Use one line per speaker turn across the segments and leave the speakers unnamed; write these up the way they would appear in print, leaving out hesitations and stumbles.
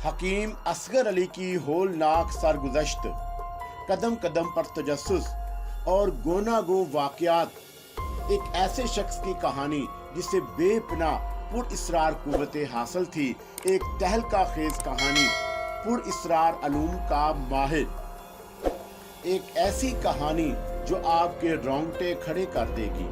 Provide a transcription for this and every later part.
हकीम असगर अली की होलनाक सरगुज़श्त, कदम कदम पर तजस्सुस और गोनागो वाक़यात, एक ऐसे शख्स की कहानी जिसे बेपनाह पुरइस्रार कुव्वतें हासिल थी। एक तहलका खेज कहानी, पुरइस्रार अलूम का माहिर। एक ऐसी कहानी जो आपके रोंगटे खड़े कर देगी।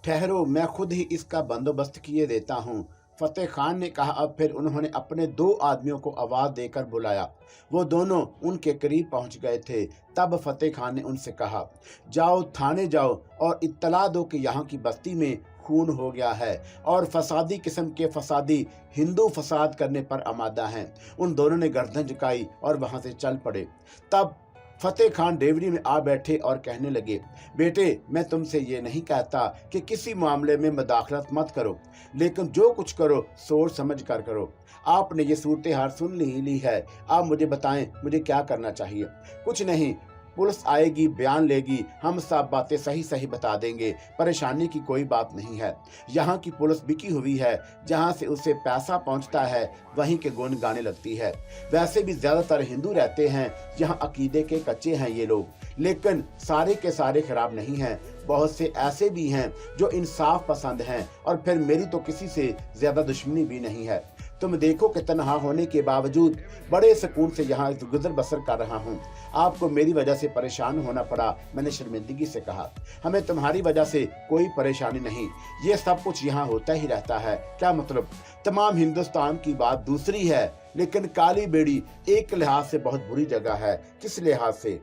ठहरो, मैं खुद ही इसका बंदोबस्त किए देता हूँ, फतेह खान ने कहा। अब फिर उन्होंने अपने दो आदमियों को आवाज देकर बुलाया। वो दोनों उनके करीब पहुंच गए थे। तब फतेह खान ने उनसे कहा, जाओ थाने जाओ और इत्तला दो कि यहाँ की बस्ती में खून हो गया है और फसादी किस्म के फसादी हिंदू फसाद करने पर आमादा हैं। उन दोनों ने गर्दन झुकाई और वहां से चल पड़े। तब फतेह खान डेवरी में आ बैठे और कहने लगे, बेटे, मैं तुमसे ये नहीं कहता कि किसी मामले में मदाखलत मत करो, लेकिन जो कुछ करो सोच समझ कर करो। आपने ये सूरत हाल सुन ली है। आप मुझे बताएं, मुझे क्या करना चाहिए? कुछ नहीं, पुलिस आएगी, बयान लेगी, हम सब बातें सही सही बता देंगे। परेशानी की कोई बात नहीं है। यहाँ की पुलिस बिकी हुई है, जहाँ से उसे पैसा पहुँचता है वहीं के गुण गाने लगती है। वैसे भी ज्यादातर हिंदू रहते हैं यहाँ, अकीदे के कच्चे हैं ये लोग, लेकिन सारे के सारे खराब नहीं हैं। बहुत से ऐसे भी हैं जो इंसाफ पसंद हैं, और फिर मेरी तो किसी से ज्यादा दुश्मनी भी नहीं है। तुम देखो कि तन्हा होने के बावजूद बड़े सुकून से यहाँ गुजर बसर कर रहा हूँ। आपको मेरी वजह से परेशान होना पड़ा, मैंने शर्मिंदगी से कहा। हमें तुम्हारी वजह से कोई परेशानी नहीं, ये सब कुछ यहाँ होता ही रहता है। क्या मतलब? तमाम हिंदुस्तान की बात दूसरी है, लेकिन काली बेड़ी एक लिहाज से बहुत बुरी जगह है। किस लिहाज से?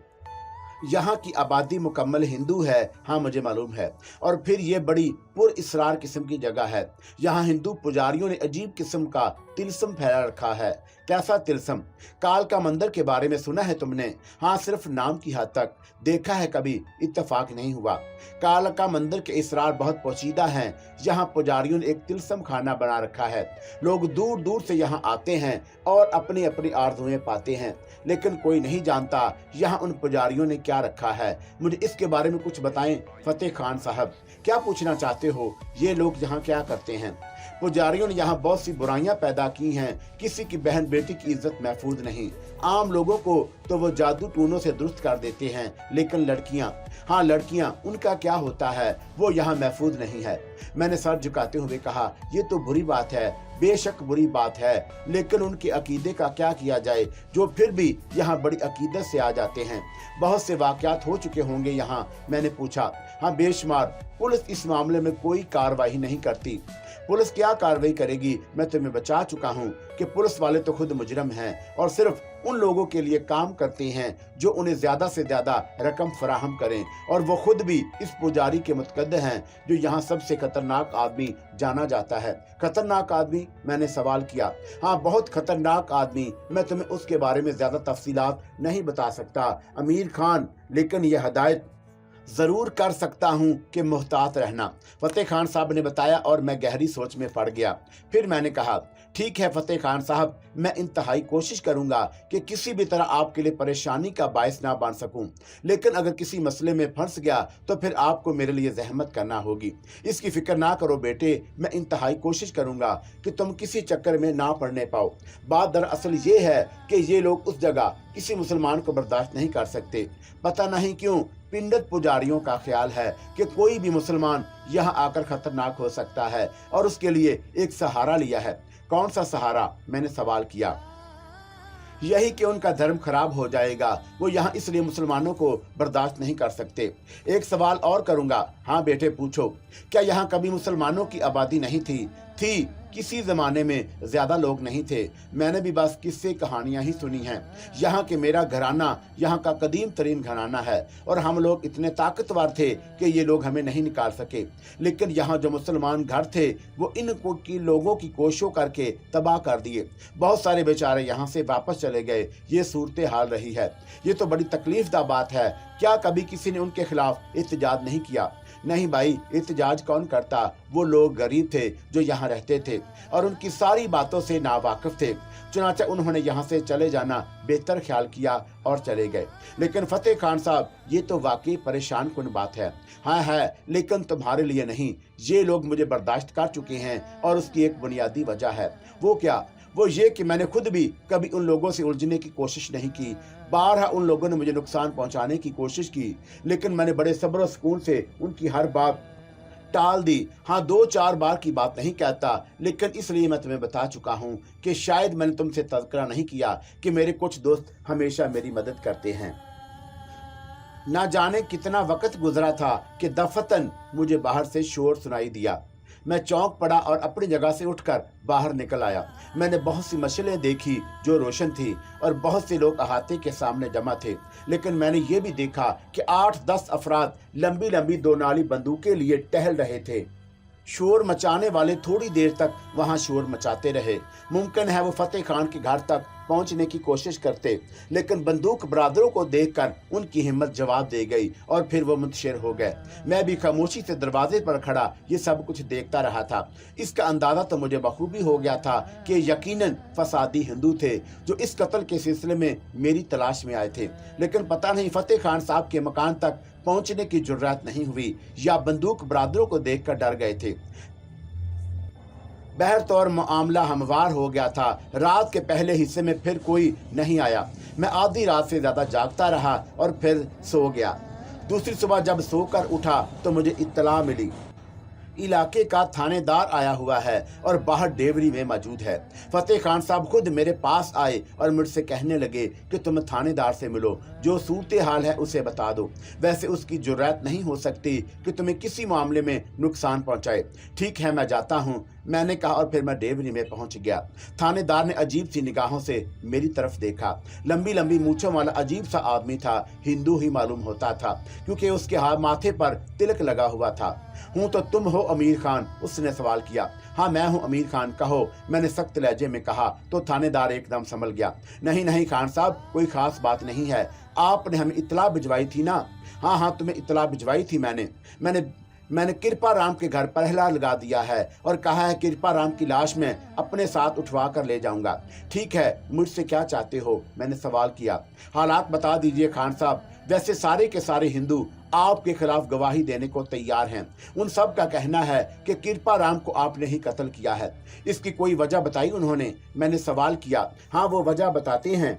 यहाँ की आबादी मुकम्मल हिंदू है। हाँ, मुझे मालूम है। और फिर ये बड़ी पुरइस्रार किस्म की जगह है। यहाँ हिंदू पुजारियों ने अजीब किस्म का तिलस्म फैला रखा है। कैसा तिलस्म? काल का मंदिर के बारे में सुना है तुमने? हाँ, सिर्फ नाम की हद तक। देखा है कभी? इत्तेफाक नहीं हुआ। काल का मंदिर के इसरार बहुत पोशीदा हैं। यहाँ पुजारियों ने एक तिलस्म खाना बना रखा है। लोग दूर दूर से यहाँ आते हैं और अपनी अपनी आरज़ुएं पाते हैं, लेकिन कोई नहीं जानता यहाँ उन पुजारियों ने क्या रखा है। मुझे इसके बारे में कुछ बताएं फतेह खान साहब। क्या पूछना चाहते हो? ये लोग यहाँ क्या करते हैं? पुजारियों ने यहाँ बहुत सी बुराइयां पैदा की हैं। किसी की बहन बेटी की इज्जत महफूज नहीं। आम लोगों को तो वो जादू टूनों से दुरुस्त कर देते हैं, लेकिन लड़कियां, हाँ लड़कियां, उनका क्या होता है? वो यहाँ महफूज नहीं है। मैंने सर झुकाते हुए कहा, ये तो बुरी बात है, बेशक बुरी बात है, लेकिन उनके अकीदे का क्या किया जाए, जो फिर भी यहाँ बड़ी अकीदत से आ जाते हैं। बहुत से वाकयात हो चुके होंगे यहाँ। मैंने पूछा। हाँ, बेशुमार। पुलिस इस मामले में कोई कार्रवाई नहीं करती। पुलिस क्या कार्रवाई करेगी? मैं तुम्हें बचा चुका हूँ कि पुलिस वाले तो खुद मुजरम हैं और सिर्फ उन लोगों के लिए काम करते हैं जो उन्हें ज्यादा से ज्यादा रकम फराहम करें, और वो खुद भी इस पुजारी के मुतकद्द हैं जो यहाँ सबसे खतरनाक आदमी जाना जाता है। खतरनाक आदमी? मैंने सवाल किया। हाँ, बहुत खतरनाक आदमी। मैं तुम्हें उसके बारे में ज्यादा तफसीलात नहीं बता सकता अमीर खान, लेकिन यह हदायत जरूर कर सकता हूं कि मुहतात रहना। फतेह खान साहब ने बताया और मैं गहरी सोच में पड़ गया। फिर मैंने कहा, ठीक है फतेह खान साहब, मैं इंतहाई कोशिश करूंगा कि किसी भी तरह आपके लिए परेशानी का बायस ना बन सकूं, लेकिन अगर किसी मसले में फंस गया तो फिर आपको मेरे लिए जहमत करना होगी। इसकी फिक्र ना करो बेटे, मैं इंतहाई कोशिश करूंगा कि तुम किसी चक्कर में ना पड़ने पाओ। बात दरअसल ये है कि ये लोग उस जगह किसी मुसलमान को बर्दाश्त नहीं कर सकते। पता नहीं क्यों पिंडत पुजारियों का ख्याल है कि कोई भी मुसलमान यहाँ आकर खतरनाक हो सकता है, और उसके लिए एक सहारा लिया है। कौन सा सहारा? मैंने सवाल किया। यही कि उनका धर्म खराब हो जाएगा। वो यहाँ इसलिए मुसलमानों को बर्दाश्त नहीं कर सकते। एक सवाल और करूंगा। हाँ बेटे, पूछो। क्या यहाँ कभी मुसलमानों की आबादी नहीं थी? थी। किसी जमाने में ज्यादा लोग नहीं थे। मैंने भी बस किस्से कहानियां ही सुनी हैं। यहाँ के मेरा घराना यहाँ का कदीम तरीन घराना है, और हम लोग इतने ताकतवर थे कि ये लोग हमें नहीं निकाल सके। लेकिन यहाँ जो मुसलमान घर थे वो इन की लोगों की कोशिशों करके तबाह कर दिए। बहुत सारे बेचारे यहाँ से वापस चले गए। ये सूरत हाल रही है। ये तो बड़ी तकलीफदा बात है। क्या कभी किसी ने उनके खिलाफ एहतजाज नहीं किया? नहीं भाई, एहतजाज कौन करता। वो लोग गरीब थे जो यहाँ रहते थे और उनकी सारी बातों से नावाकिफ थे। चुनांचे उन्होंने यहाँ से चले जाना बेहतर ख्याल किया और चले गए। लेकिन फतेह खान साहब, ये तो वाकई परेशान कुन बात है। हाँ है, लेकिन तुम्हारे लिए नहीं। ये लोग मुझे बर्दाश्त कर चुके हैं और उसकी एक बुनियादी वजह है। वो क्या? वो ये कि मैंने खुद भी कभी उन लोगों से उलझने की कोशिश नहीं की। बारहा उन लोगों ने मुझे नुकसान पहुंचाने की कोशिश की, लेकिन मैंने बड़े सब्र और सुकून से उनकी हर बात टाल दी। हाँ, 2-4 बार की बात नहीं कहता, लेकिन इसलिए मैं तुम्हें बता चुका हूँ कि शायद मैंने तुमसे तज़किरा नहीं किया कि मेरे कुछ दोस्त हमेशा मेरी मदद करते हैं। ना जाने कितना वक्त गुजरा था कि दफतन मुझे बाहर से शोर सुनाई दिया। मैं चौंक पड़ा और अपनी जगह से उठकर बाहर निकल आया। मैंने बहुत सी मशालें देखी जो रोशन थी और बहुत से लोग अहाते के सामने जमा थे, लेकिन मैंने ये भी देखा कि 8-10 अफराद लंबी लंबी 2 नाली बंदूकें लिए टहल रहे थे। शोर मचाने वाले थोड़ी देर तक वहां शोर मचाते रहे। मुमकिन है वो फतेह खान के घर तक पहुंचने की कोशिश करते, लेकिन बंदूक बरादरों को देखकर उनकी हिम्मत जवाब दे गई और फिर वो मुंतशिर हो गए। मैं भी खामोशी से दरवाजे पर खड़ा ये सब कुछ देखता रहा था। इसका अंदाजा तो मुझे बखूबी हो गया था कि यकीनन फसादी हिंदू थे जो इस कत्ल के सिलसिले में मेरी तलाश में आए थे। लेकिन पता नहीं फतेह खान साहब के मकान तक पहुंचने की जुर्रत नहीं हुई या बंदूक बरादरों को देखकर डर गए थे। बहरतौर मामला हमवार हो गया था। रात के पहले हिस्से में फिर कोई नहीं आया। मैं आधी रात से ज्यादा जागता रहा और फिर सो गया। दूसरी सुबह जब सोकर उठा तो मुझे इत्तला मिली इलाके का थानेदार आया हुआ है और बाहर डेवरी में मौजूद है। फतेह खान साहब खुद मेरे पास आए और मुझसे कहने लगे कि तुम थानेदार से मिलो, जो सूरत हाल है उसे बता दो। वैसे उसकी जुर्रत नहीं हो सकती कि तुम्हें किसी मामले में नुकसान पहुंचाए। ठीक है, मैं जाता हूँ, मैंने कहा और फिर मैं डेवरी में पहुंच गया। थानेदार ने अजीब सी निगाहों से मेरी तरफ देखा। लंबी लंबी मूंछों वाला अजीब सा आदमी था। हिंदू ही मालूम होता था क्योंकि उसके हाथ माथे पर तिलक लगा हुआ था। हूँ तो तुम हो अमीर खान? उसने सवाल किया। हाँ, मैं हूँ अमीर खान, कहो, मैंने सख्त लहजे में कहा। तो थानेदार एकदम संभल गया। नहीं नहीं खान साहब, कोई खास बात नहीं है। आपने हमें इत्तला भिजवाई थी ना? हाँ हाँ, तुम्हें इत्तला भिजवाई थी मैंने कृपा राम के घर पहला लगा दिया है और कहा है कृपा राम की लाश में अपने साथ उठवा कर ले जाऊंगा। ठीक है, मुझसे क्या चाहते हो? मैंने सवाल किया। हालात बता दीजिए खान साहब। वैसे सारे के सारे हिंदू आपके खिलाफ गवाही देने को तैयार हैं। उन सब का कहना है कि कृपा राम को आपने ही कत्ल किया है। इसकी कोई वजह बताई उन्होंने? मैंने सवाल किया। हाँ, वो वजह बताते हैं।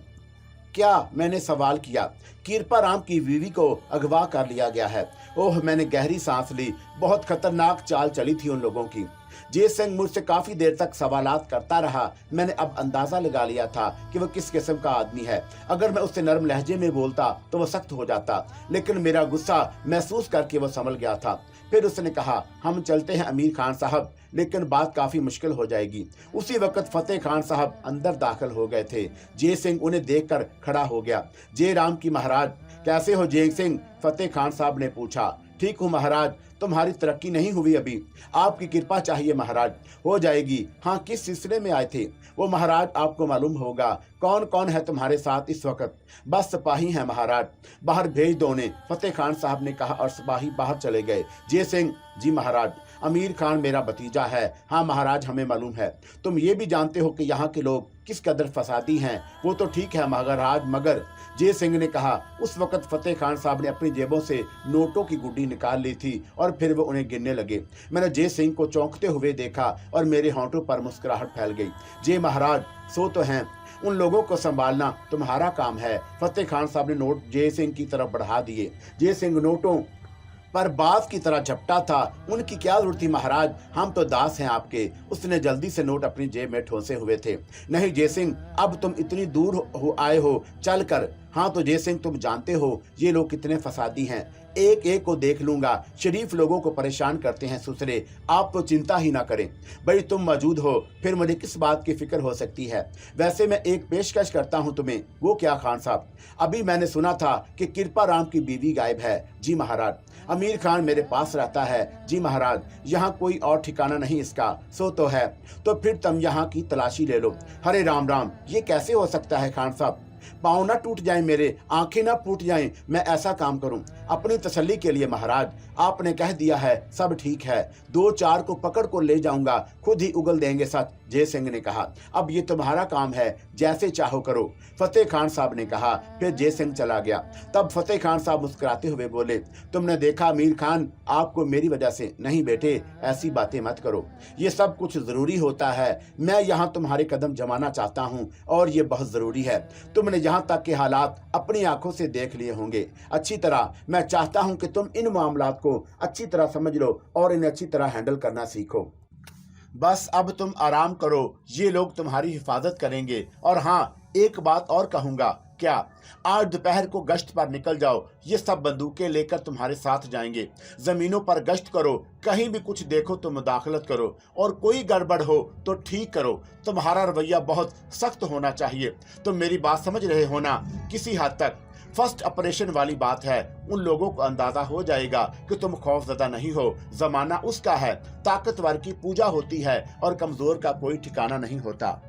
क्या? मैंने सवाल किया। कृपा राम की बीवी को अगवा कर लिया गया है। ओह, मैंने गहरी सांस ली। बहुत खतरनाक चाल चली थी उन लोगों की। जय सिंह मुझसे काफी देर तक सवालात करता रहा। मैंने अब अंदाजा लगा लिया था कि वह किस किस्म का आदमी है। अगर मैं उससे नरम लहजे में बोलता तो वह सख्त हो जाता, लेकिन मेरा गुस्सा महसूस करके वह संभल गया था। फिर उसने कहा, हम चलते हैं अमीर खान साहब, लेकिन बात काफी मुश्किल हो जाएगी। उसी वक्त फतेह खान साहब अंदर दाखिल हो गए थे। जय सिंह उन्हें देखकर खड़ा हो गया। जय राम की महाराज। कैसे हो जय सिंह? फतेह खान साहब ने पूछा। ठीक हूँ महाराज, तुम्हारी तरक्की नहीं हुई अभी। आपकी कृपा चाहिए महाराज। हो जाएगी। हाँ, किस सिलसिले में आए थे? वो महाराज आपको मालूम होगा। कौन कौन है तुम्हारे साथ इस वक्त? बस सिपाही हैं महाराज। बाहर भेज दो उन्हें, फतेह खान साहब ने कहा और सिपाही बाहर चले गए। जय सिंह, जी महाराज। अमीर खान मेरा भतीजा है। हाँ महाराज, हमें मालूम है। तुम ये भी जानते हो कि यहाँ के लोग किस कदर फसादी हैं। वो तो ठीक है महाराज, मगर जय सिंह ने कहा। उस वक्त फतेह खान साहब ने अपनी जेबों से नोटों की गुड्डी निकाल ली थी और फिर वो उन्हें गिनने लगे। मैंने जय सिंह को चौंकते हुए देखा और मेरे होंठों पर मुस्कुराहट फैल गई। जय महाराज, सो तो हैं, उन लोगों को संभालना तुम्हारा काम है। फतेह खान साहब ने नोट जय सिंह की तरफ बढ़ा दिए। जय सिंह नोटों पर बात की तरह झपटा था। उनकी क्या जरूरत थी महाराज, हम तो दास हैं आपके। उसने जल्दी से नोट अपनी जेब में ठोंसे हुए थे। नहीं जय सिंह, अब तुम इतनी दूर आए हो चल कर। हाँ तो जय सिंह, तुम जानते हो ये लोग कितने फसादी हैं। एक एक को देख लूंगा। शरीफ लोगों को परेशान करते हैं सुसरे। आप तो चिंता ही ना करें। भाई तुम मौजूद हो, फिर मुझे किस बात की फिक्र हो सकती है। वैसे मैं एक पेशकश करता हूं तुम्हें। वो क्या खान साहब? अभी मैंने सुना था कि कृपा राम की बीवी गायब है। जी महाराज। अमीर खान मेरे पास रहता है। जी महाराज। यहाँ कोई और ठिकाना नहीं इसका? सो तो है। तो फिर तुम यहाँ की तलाशी ले लो। हरे राम राम, ये कैसे हो सकता है खान साहब? पाँव ना टूट जाएं मेरे, आंखें ना फूट जाएं, मैं ऐसा काम करूं। अपनी तसल्ली के लिए महाराज, आपने कह दिया है सब ठीक है, 2-4 को पकड़ को ले जाऊंगा, खुद ही उगल देंगे सच। जय सिंह ने कहा, अब ये तुम्हारा काम है, जैसे चाहो करो। फतेह खान साहब ने कहा। फिर जय सिंह चला गया। तब फतेह खान साहब मुस्कुराते हुए बोले, तुमने देखा अमीर खान, आपको मेरी वजह से नहीं बेटे, ऐसी बातें मत करो, ये सब कुछ जरूरी होता है। मैं यहाँ तुम्हारे कदम जमाना चाहता हूँ और ये बहुत जरूरी है। तुमने यहाँ तक के हालात अपनी आंखों से देख लिए होंगे अच्छी तरह। मैं चाहता हूँ कि तुम इन मामलात को अच्छी तरह समझ लो और इन्हें अच्छी तरह हैंडल करना सीखो। बस अब तुम आराम करो, ये लोग तुम्हारी हिफाजत करेंगे। और हाँ, एक बात और कहूंगा। क्या? आज दोपहर को गश्त पर निकल जाओ, ये सब बंदूकें लेकर तुम्हारे साथ जाएंगे। जमीनों पर गश्त करो, कहीं भी कुछ देखो तो मुदाखलत करो, और कोई गड़बड़ हो तो ठीक करो। तुम्हारा रवैया बहुत सख्त होना चाहिए। तुम मेरी बात समझ रहे हो ना? किसी हद तक फर्स्ट ऑपरेशन वाली बात है। उन लोगों को अंदाजा हो जाएगा कि तुम खौफजदा नहीं हो। जमाना उसका है, ताकतवर की पूजा होती है और कमजोर का कोई ठिकाना नहीं होता।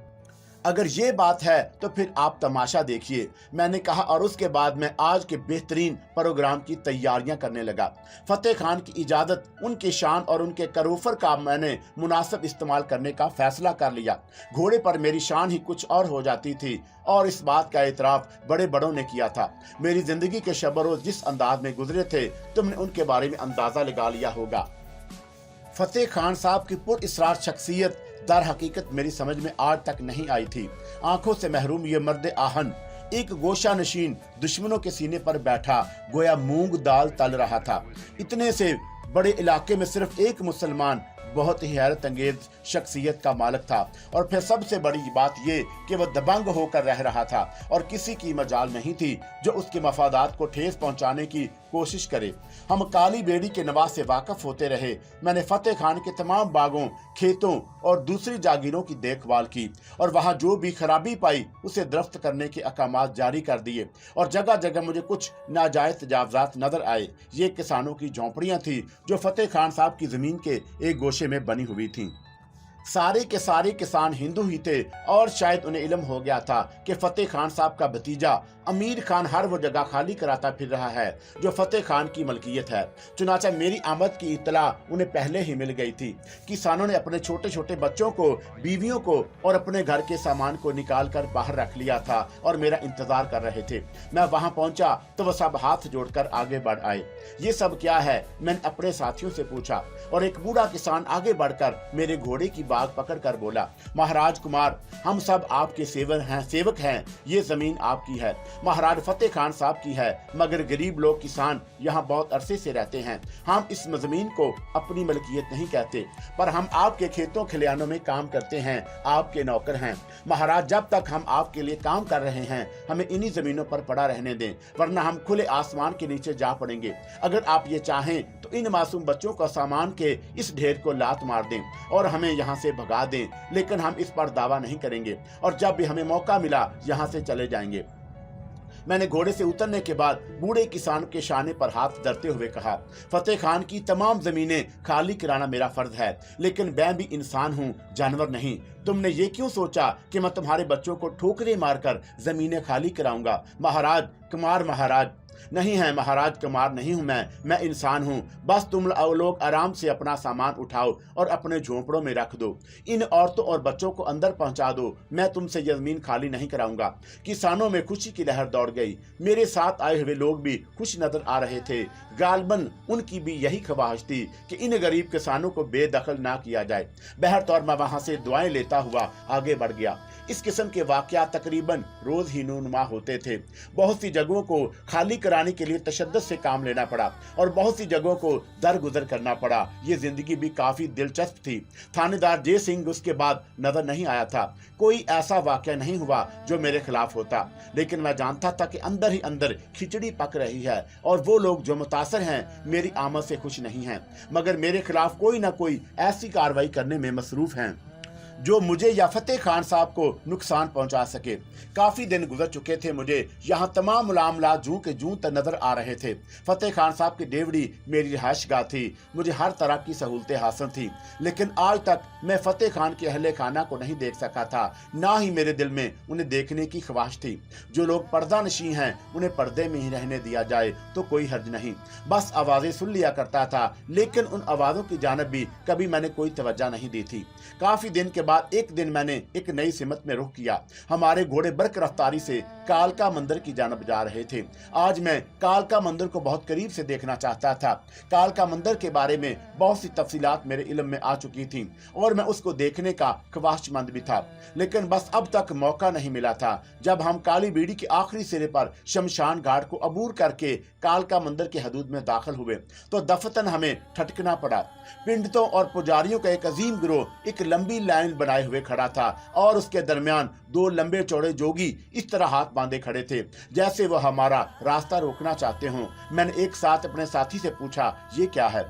अगर ये बात है तो फिर आप तमाशा देखिए, मैंने कहा। और उसके बाद मैं आज के बेहतरीन प्रोग्राम की तैयारियां करने लगा। फतेह खान की इजाजत, उनके शान और उनके करूफर का मैंने मुनासिब इस्तेमाल करने का फैसला कर लिया। घोड़े पर मेरी शान ही कुछ और हो जाती थी, और इस बात का एतराफ बड़े बड़ों ने किया था। मेरी जिंदगी के शब-ओ-रोज जिस अंदाज में गुजरे थे, तुमने उनके बारे में अंदाजा लगा लिया होगा। फतेह खान साहब की पुरइसरार शख्सियत दर हकीकत मेरी समझ में आज तक नहीं आई थी। आंखों से महरूम ये मर्द आहन एक गोशा नशीन दुश्मनों के सीने पर बैठा गोया मूंग दाल तल रहा था। इतने से बड़े इलाके में सिर्फ एक मुसलमान बहुत ही हैरत अंगेज शख्सियत का मालिक था। और फिर सबसे बड़ी बात ये कि वह दबंग होकर रह रहा था और किसी की मजाल नहीं थी जो उसके मफादात को ठेस पहुंचाने की कोशिश करे। हम काली बेड़ी के नवाज से वाकिफ होते रहे। मैंने फतेह खान के तमाम बागों, खेतों और दूसरी जागीरों की देखभाल की, और वहां जो भी खराबी पाई उसे दुरुस्त करने के अहकामात जारी कर दिए। और जगह जगह मुझे कुछ नाजायज तजावजात नजर आए। ये किसानों की झोंपड़ियां थी जो फतेह खान साहब की जमीन के एक गोशे में बनी हुई थी। सारे के सारे किसान हिंदू ही थे, और शायद उन्हें इल्म हो गया था कि फतेह खान साहब का भतीजा अमीर खान हर वो जगह खाली कराता फिर रहा है जो फतेह खान की मलकियत है। चुनाचा मेरी आमद की इत्तला उन्हें पहले ही मिल गई थी। किसानों ने अपने छोटे छोटे बच्चों को, बीवियों को और अपने घर के सामान को निकाल कर बाहर रख लिया था और मेरा इंतजार कर रहे थे। मैं वहां पहुंचा तो वह सब हाथ जोड़कर आगे बढ़ आए। ये सब क्या है, मैंने अपने साथियों से पूछा, और एक बूढ़ा किसान आगे बढ़कर मेरे घोड़े की बाग पकड़ कर बोला, महाराज कुमार, हम सब आपके सेवक हैं। ये जमीन आपकी है, महाराज फतेह खान साहब की है, मगर गरीब लोग किसान यहाँ बहुत अरसे से रहते हैं। हम इस जमीन को अपनी मलकियत नहीं कहते, पर हम आपके खेतों खलिहानों में काम करते हैं, आपके नौकर हैं। महाराज, जब तक हम आपके लिए काम कर रहे हैं, हमें इन्हीं जमीनों पर पड़ा रहने दें, वरना हम खुले आसमान के नीचे जा पड़ेंगे। अगर आप ये चाहें तो इन मासूम बच्चों का सामान के इस ढेर को लात मार दें और हमें यहाँ से भगा दें, लेकिन हम इस पर दावा नहीं करेंगे, और जब भी हमें मौका मिला यहाँ से चले जाएंगे। मैंने घोड़े से उतरने के बाद बूढ़े किसान के शाने पर हाथ धरते हुए कहा, फतेह खान की तमाम जमीनें खाली कराना मेरा फर्ज है, लेकिन मैं भी इंसान हूँ, जानवर नहीं। तुमने ये क्यों सोचा कि मैं तुम्हारे बच्चों को ठोकरें मारकर जमीनें खाली कराऊंगा? महाराज कुमार महाराज नहीं है, महाराज कुमार नहीं हूं मैं इंसान हूं। बस तुम लोग आराम से अपना सामान उठाओ और अपने झोंपड़ों में रख दो। इन औरतों और बच्चों को अंदर पहुंचा दो, मैं तुमसे ये जमीन खाली नहीं कराऊंगा। किसानों में खुशी की लहर दौड़ गई। मेरे साथ आए हुए लोग भी खुश नजर आ रहे थे। गालबन उनकी भी यही ख्वाहिश थी कि इन गरीब किसानों को बेदखल ना किया जाए। बहरतौर मैं वहां से दुआएं लेता हुआ आगे बढ़ गया। इस किस्म के वाकयात तकरीबन रोज ही नूनमा होते थे। बहुत सी जगहों को खाली कराने के लिए तशद्दुद से काम लेना पड़ा और बहुत सी जगहों को दरगुजर करना पड़ा। ये जिंदगी भी काफी दिलचस्प थी। थानेदार जय सिंह उसके बाद नजर नहीं आया था। कोई ऐसा वाकया नहीं हुआ जो मेरे खिलाफ होता, लेकिन मैं जानता था कि अंदर ही अंदर खिचड़ी पक रही है और वो लोग जो मुतासर हैं मेरी आमद से खुश नहीं हैं, मगर मेरे खिलाफ कोई ना कोई ऐसी कार्रवाई करने में मसरूफ हैं। जो मुझे या फतेह खान साहब को नुकसान पहुंचा सके। काफी दिन गुजर चुके थे, मुझे यहाँ तमाम मामलात जूं के जूं तक नजर आ रहे थे। फतेह खान साहब की डेवड़ी मेरी रिहाइशगाह थी, मुझे हर तरह की सहूलतें हासिल थी, लेकिन आज तक मैं फतेह खान के अहले खाना को नहीं देख सका था, ना ही मेरे दिल में उन्हें देखने की ख्वाहिश थी। जो लोग पर्दा नशीं हैं उन्हें पर्दे में ही रहने दिया जाए तो कोई हर्ज नहीं। बस आवाजें सुन लिया करता था, लेकिन उन आवाजों की जानब भी कभी मैंने कोई तवज्जो नहीं दी थी। काफी दिन के बाद एक दिन मैंने एक नई सिमत में रुख किया। हमारे घोड़े बर्क रफ्तारी से कालका मंदिर की जानब जा रहे थे। आज मैं कालका मंदिर को बहुत करीब से देखना चाहता था। कालका मंदिर के बारे में बहुत सी तफसीलात मेरे इल्म में आ चुकी थी और मैं उसको देखने का ख्वाहिशमंद भी था, लेकिन बस अब तक मौका नहीं मिला था। जब हम काली बीड़ी के आखिरी सिरे पर शमशान घाट को अबूर करके कालका मंदिर के हदूद में दाखिल हुए तो दफतन हमें ठटकना पड़ा। पंडितों और पुजारियों का एक अजीम गिरोह एक लंबी लाइन बनाए हुए खड़ा था और उसके दरमियान दो लंबे चौड़े जोगी इस तरह हाथ बांधे खड़े थे जैसे वह हमारा रास्ता रोकना चाहते हों। मैंने एक साथ अपने साथी से पूछा, ये क्या है?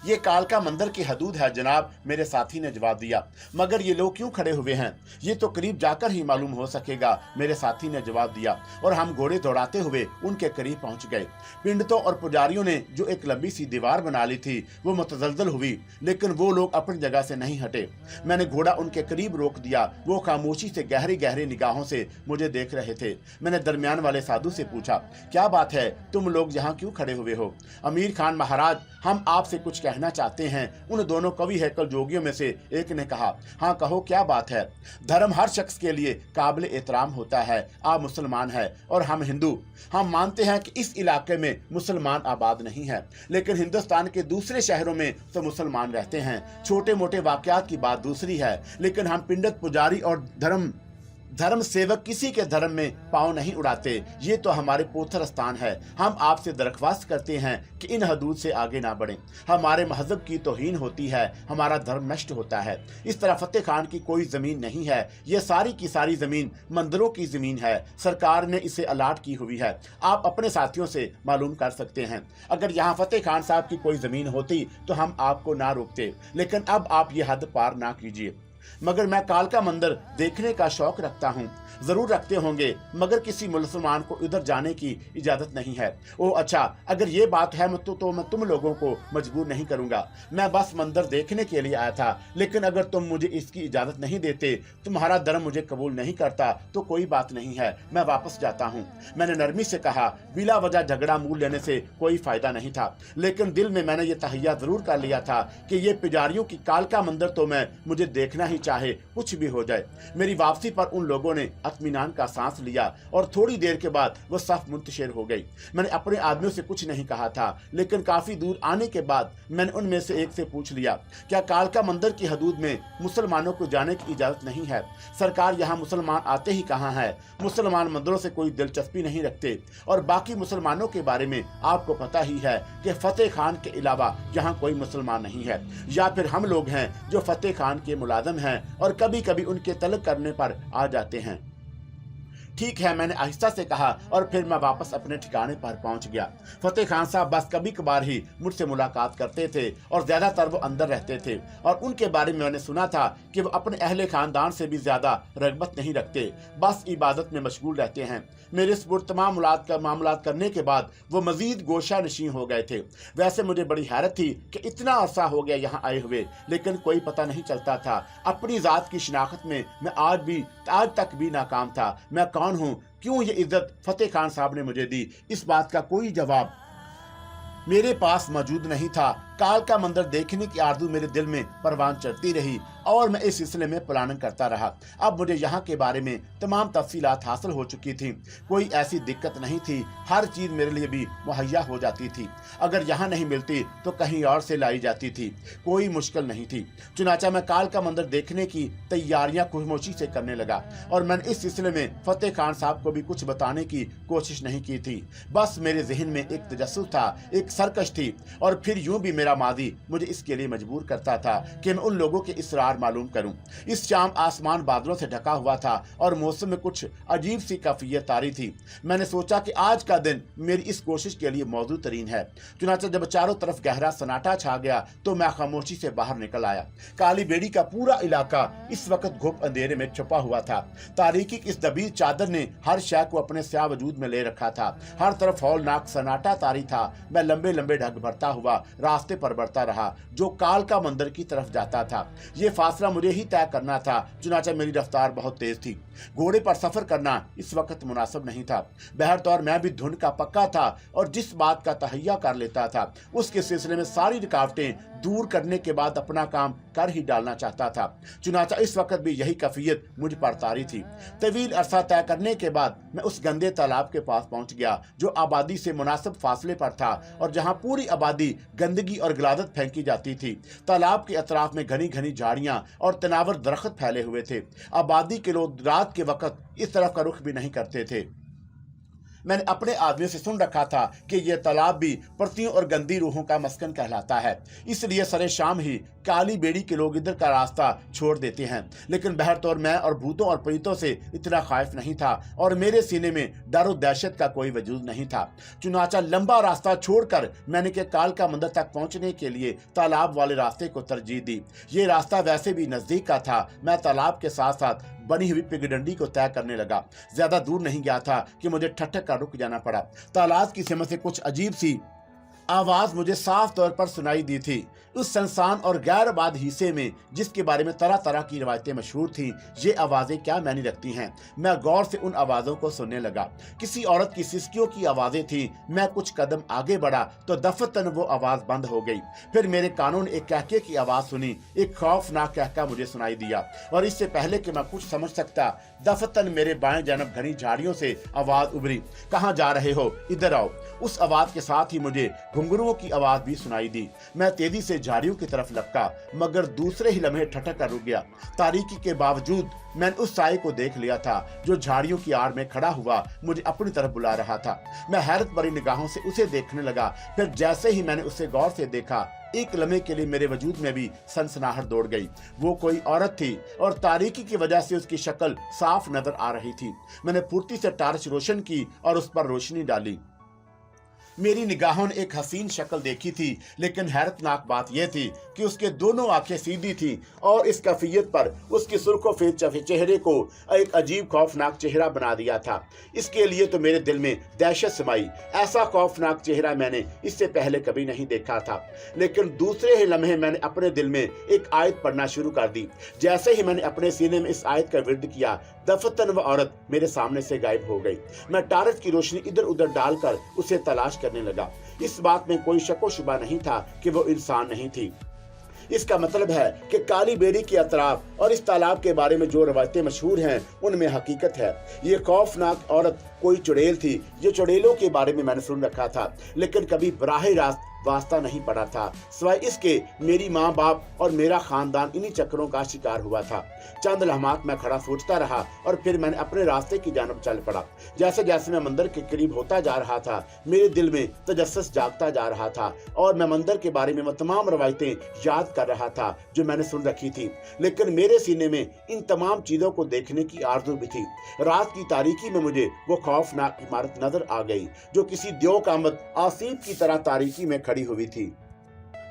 ये कालका मंदिर की हदूद है जनाब, मेरे साथी ने जवाब दिया। मगर ये लोग क्यों खड़े हुए हैं? ये तो करीब जाकर ही मालूम हो सकेगा, मेरे साथी ने जवाब दिया और हम घोड़े दौड़ाते हुए उनके करीब पहुंच गए। पंडितों और पुजारियों ने जो एक लंबी सी दीवार बना ली थी वो मुतजलजल हुई, लेकिन वो लोग अपनी जगह से नहीं हटे। मैंने घोड़ा उनके करीब रोक दिया। वो खामोशी से गहरी गहरी निगाहों से मुझे देख रहे थे। मैंने दरमियान वाले साधु से पूछा, क्या बात है, तुम लोग यहाँ क्यों खड़े हुए हो? अमीर खान महाराज, हम आपसे कुछ कहना चाहते हैं, उन दोनों कवि हैकल जोगियों में से एक ने कहा। हाँ कहो, क्या बात है? धर्म हर शख्स के लिए काबिल एहतराम होता है। आप मुसलमान हैं और हम हिंदू। हम मानते हैं कि इस इलाके में मुसलमान आबाद नहीं है, लेकिन हिंदुस्तान के दूसरे शहरों में तो मुसलमान रहते हैं। छोटे मोटे वाकयात की बात दूसरी है, लेकिन हम पंडित, पुजारी और धर्म सेवक किसी के धर्म में पांव नहीं उड़ाते। ये तो हमारे पोथर स्थान है। हम आपसे दरख्वास्त करते हैं कि इन हदूद से आगे ना बढ़ें। हमारे मजहब की तौहीन होती है, हमारा धर्म नष्ट होता है। इस तरह फतेह खान की कोई जमीन नहीं है, ये सारी की सारी जमीन मंदिरों की जमीन है। सरकार ने इसे अलाट की हुई है। आप अपने साथियों से मालूम कर सकते हैं। अगर यहाँ फतेह खान साहब की कोई जमीन होती तो हम आपको ना रोकते, लेकिन अब आप ये हद पार ना कीजिए। मगर मैं कालका मंदिर देखने का शौक रखता हूँ। जरूर रखते होंगे, मगर किसी मुसलमान को इधर जाने की इजाजत नहीं है। ओह अच्छा, अगर ये बात है तो मैं तुम लोगों को मजबूर नहीं करूंगा। मैं बस मंदिर देखने के लिए आया था, लेकिन अगर तुम मुझे इसकी इजाजत नहीं देते, तुम्हारा धर्म मुझे कबूल नहीं करता, तो कोई बात नहीं है, मैं वापस जाता हूँ। मैंने नरमी से कहा। बिला वजह झगड़ा मूल लेने से कोई फायदा नहीं था, लेकिन दिल में मैंने ये तहैया जरूर कर लिया था कि ये पुजारियों की कालका मंदिर तो मुझे देखना ही चाहे, कुछ भी हो जाए। मेरी वापसी पर उन लोगों ने इत्मीनान का सांस लिया और थोड़ी देर के बाद वो सफ मुंतशिर हो गई। मैंने अपने आदमियों से कुछ नहीं कहा था, लेकिन काफी दूर आने के बाद मैंने उनमें से एक से पूछ लिया, क्या कालका मंदिर की हदूद में मुसलमानों को जाने की इजाजत नहीं है? सरकार, यहाँ मुसलमान आते ही कहाँ है? मुसलमान मंदिरों से कोई दिलचस्पी नहीं रखते और बाकी मुसलमानों के बारे में आपको पता ही है कि फतेह खान के अलावा यहाँ कोई मुसलमान नहीं है, या फिर हम लोग हैं जो फतेह खान के मुलाजिम हैं और कभी कभी उनके तलब करने पर आ जाते हैं। ठीक है, मैंने आहिस्ता से कहा और फिर मैं वापस अपने ठिकाने पर पहुंच गया। फतेह खान साहब बस कभी कभार ही मुझसे मुलाकात करते थे और ज्यादातर वो अंदर रहते थे, और उनके बारे में मैंने सुना था कि वो अपने अहले खानदान से भी ज्यादा रगबत नहीं रखते, बस इबादत में मशगूल रहते हैं। मेरे स्पुर्द तमाम मामलात करने के बाद वो मजीद गोशा नशीं हो गए थे। वैसे मुझे बड़ी हैरत थी कि इतना अरसा हो गया यहाँ आए हुए, लेकिन कोई पता नहीं चलता था। अपनी जात की शिनाख्त में मैं आज तक भी नाकाम था। मैं कौन हूँ, क्यों ये इज्जत फतेह खान साहब ने मुझे दी, इस बात का कोई जवाब मेरे पास मौजूद नहीं था। कालका मंदिर देखने की आरज़ू मेरे दिल में परवान चढ़ती रही और मैं इस सिलसिले में प्लानिंग करता रहा। अब मुझे यहाँ के बारे में तमाम तफसीलात हासिल हो चुकी थी। कोई ऐसी दिक्कत नहीं थी, हर चीज़ मेरे लिए भी मुहैया हो जाती थी। अगर यहाँ नहीं मिलती तो कहीं और से लाई जाती थी, कोई मुश्किल नहीं थी। चुनाचा मैं कालका मंदिर देखने की तैयारियां खुशमोशी से करने लगा और मैंने इस सिलसिले में फतेह खान साहब को भी कुछ बताने की कोशिश नहीं की थी। बस मेरे जहन में एक तजस्सुस था, एक सरकश थी, और फिर यूं भी मेरा माजी मुझे इसके लिए मजबूर करता था कि मैं उन लोगों के इसरार मालूम करूं। इस शाम आसमान बादलों से ढका हुआ था और मौसम में कुछ अजीब सी कैफियत तारी थी। मैंने सोचा कि आज का दिन मेरी इस कोशिश के लिए मौजूद तरीन है। चुनांचे जब चारों तरफ गहरा सन्नाटा छा गया तो मैं खामोशी से बाहर निकल आया। काली बेड़ी का पूरा इलाका इस वक्त घुप अंधेरे में छुपा हुआ था। तारीकी की इस दबी चादर ने हर शय को अपने स्या वजूद में ले रखा था। हर तरफ हौलनाक सन्नाटा तारी था। मैं लंबे लंबे ढग भरता हुआ रास्ते पर बढ़ता रहा जो काल का मंदिर की तरफ जाता था। ये फासला मुझे ही तय करना था, चुनांचे मेरी रफ्तार बहुत तेज थी। घोड़े पर सफर करना इस वक्त मुनासिब नहीं था। बहरतौर मैं भी धुन का पक्का था और जिस बात का तहैया कर लेता था उसके सिलसिले में सारी रुकावटें दूर करने के बाद अपना काम कर ही डालना चाहता था। चुनांचे इस वक्त भी यही कैफियत मुझ पर तारी थी। तवील अरसा तय करने के बाद मैं उस गंदे तालाब के पास पहुंच गया जो आबादी से मुनासिब फासले पर था और जहां पूरी आबादी गंदगी और गिलादत फेंकी जाती थी। तालाब के अतराफ में घनी घनी झाड़ियां और तनावर दरख्त फैले हुए थे। आबादी के लोग रात के वक्त इस तरफ का रुख भी नहीं करते थे। मैंने अपने आदमियों से सुन रखा था कि यह तालाब भी प्रतियों और गंदी रूहों का मस्कन कहलाता है, इसलिए सरे शाम ही काली बेड़ी के लोग इधर का रास्ता छोड़ देते हैं। लेकिन बहरतौर मैं और भूतों और प्रेतों से इतना खौफ नहीं था और मेरे सीने में डर और दहशत का कोई वजूद नहीं था। चुनांचा लंबा रास्ता छोड़कर मैंने के काल का मंदिर तक पहुंचने के लिए तालाब वाले रास्ते को तरजीह दी। ये रास्ता वैसे भी नजदीक का था। मैं तालाब के साथ साथ बनी हुई पिगडंडी को तय करने लगा। ज्यादा दूर नहीं गया था कि मुझे ठठक कर रुक जाना पड़ा। तालाब की सीमा से कुछ अजीब सी आवाज मुझे साफ तौर पर सुनाई दी थी। उस संसान और गैरबाद हिस्से में जिसके बारे में तरह तरह की रवायतें मशहूर थीं, ये आवाजें क्या मायने रखती हैं। मैं गौर से उन आवाजों को सुनने लगा। किसी औरत की सिसकियों की आवाजें थीं। मैं कुछ कदम आगे बढ़ा तो दफतन वो आवाज बंद हो गई। फिर मेरे कानों ने एक कहके की आवाज सुनी। एक खौफनाक कहका मुझे सुनाई दिया और इससे पहले कि मैं कुछ समझ सकता, दफतन मेरे बाएं जानब घनी झाड़ियों से आवाज उभरी, कहाँ जा रहे हो, इधर आओ। उस आवाज के साथ ही मुझे घुंघरुओं की आवाज भी सुनाई दी। मैं तेजी से झाड़ियों की तरफ लपका मगर दूसरे ही लम्हे ठठक कर रुक गया। तारीकी के बावजूद मैंने उस साये को देख लिया था जो झाड़ियों की आड़ में खड़ा हुआ मुझे अपनी तरफ बुला रहा था। मैं हैरत भरी निगाहों से उसे देखने लगा। फिर जैसे ही मैंने उसे गौर से देखा, एक लम्हे के लिए मेरे वजूद में भी सनसनाहट दौड़ गई। वो कोई औरत थी और तारीकी की वजह से उसकी शक्ल साफ नजर आ रही थी। मैंने फुर्ती से टार्च रोशन की और उस पर रोशनी डाली। मेरी निगाहों ने एक हसीन शक्ल देखी थी, लेकिन हैरतनाक बात यह थी कि उसके दोनों आंखें सीधी थी और इस कैफियत पर उसके सुर्खोफेद चेहरे को एक अजीब खौफनाक चेहरा बना दिया था। इसके लिए तो मेरे दिल में दहशत समाई। ऐसा खौफनाक चेहरा मैंने इससे पहले कभी नहीं देखा था। लेकिन दूसरे ही लम्हे मैंने अपने दिल में एक आयत पढ़ना शुरू कर दी। जैसे ही मैंने अपने सीने में इस आयत का विर्द किया, दफतन वह औरत मेरे सामने से गायब हो गई। मैं टारच की रोशनी इधर उधर डालकर उसे तलाश करने लगा। इस बात में कोई शको शुबा नहीं था कि वो इंसान नहीं थी। इसका मतलब है कि काली बेड़ी के अतराफ और इस तालाब के बारे में जो रवायतें मशहूर हैं उनमें हकीकत है। ये खौफनाक औरत कोई चुड़ैल थी। जो चुड़ैलों के बारे में मैंने सुन रखा था, लेकिन कभी बराह रास्त वास्ता नहीं पड़ा था। सिवाय इसके मेरी माँ बाप और मेरा खानदान इन्हीं चक्करों का शिकार हुआ था। चंद लम्हात मैं खड़ा सोचता रहा और फिर मैंने अपने रास्ते की जानब चल पड़ा। जैसे जैसे मैं मंदिर के करीब होता जा रहा था, मेरे दिल में तजस्सुस जागता जा रहा था और मैं मंदिर के बारे में वो तमाम रवायतें याद कर रहा था जो मैंने सुन रखी थी। लेकिन मेरे सीने में इन तमाम चीजों को देखने की आरज़ू भी थी। रात की तारीकी में मुझे वो खौफनाक इमारत नजर आ गई जो किसी द्योकामत आसीब की तरह तारीकी में खड़ी हुई थी।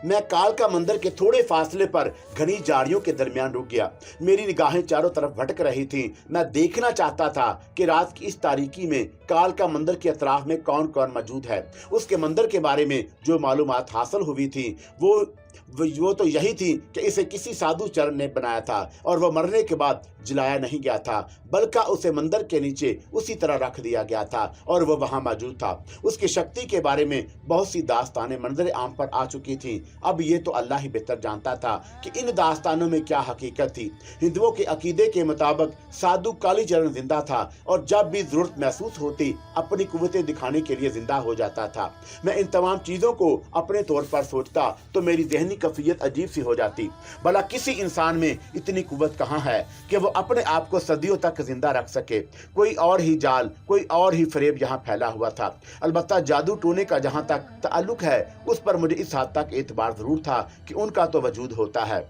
मैं काल का मंदिर के थोड़े फासले पर घनी झाड़ियों के दरमियान रुक गया। मेरी निगाहें चारों तरफ भटक रही थीं। मैं देखना चाहता था कि रात की इस तारीकी में काल का मंदिर के अतराफ में कौन कौन मौजूद है। उसके मंदिर के बारे में जो मालूमात हासिल हुई थी वो तो यही थी कि इसे किसी साधु चरण ने बनाया था और वह मरने के बाद जलाया नहीं गया था, बल्कि उसे मंदिर के नीचे उसी तरह रख दिया गया था और वह वहां मौजूद था। उसकी शक्ति के बारे में बहुत सी दास्तानें मंजर आम पर आ चुकी थीं। अब ये तो अल्लाह ही बेहतर जानता था कि इन दास्तानों में क्या हकीकत थी। हिंदुओं के अकीदे के मुताबिक साधु कालीचरण जिंदा था और जब भी जरूरत महसूस होती अपनी कुव्वतें दिखाने के लिए जिंदा हो जाता था। मैं इन तमाम चीजों को अपने तौर पर सोचता तो मेरी जहनी कैफियत अजीब सी हो जाती। भला किसी इंसान में इतनी कुव्वत कहाँ है कि वो अपने आप को सदियों तक जिंदा रख सके। कोई और ही जाल, कोई और ही फरेब यहाँ फैला हुआ था। अलबत्ता जादू टोने का जहाँ तक ताल्लुक है, उस पर मुझे इस हद तक एतबार जरूर था कि उनका तो वजूद होता है।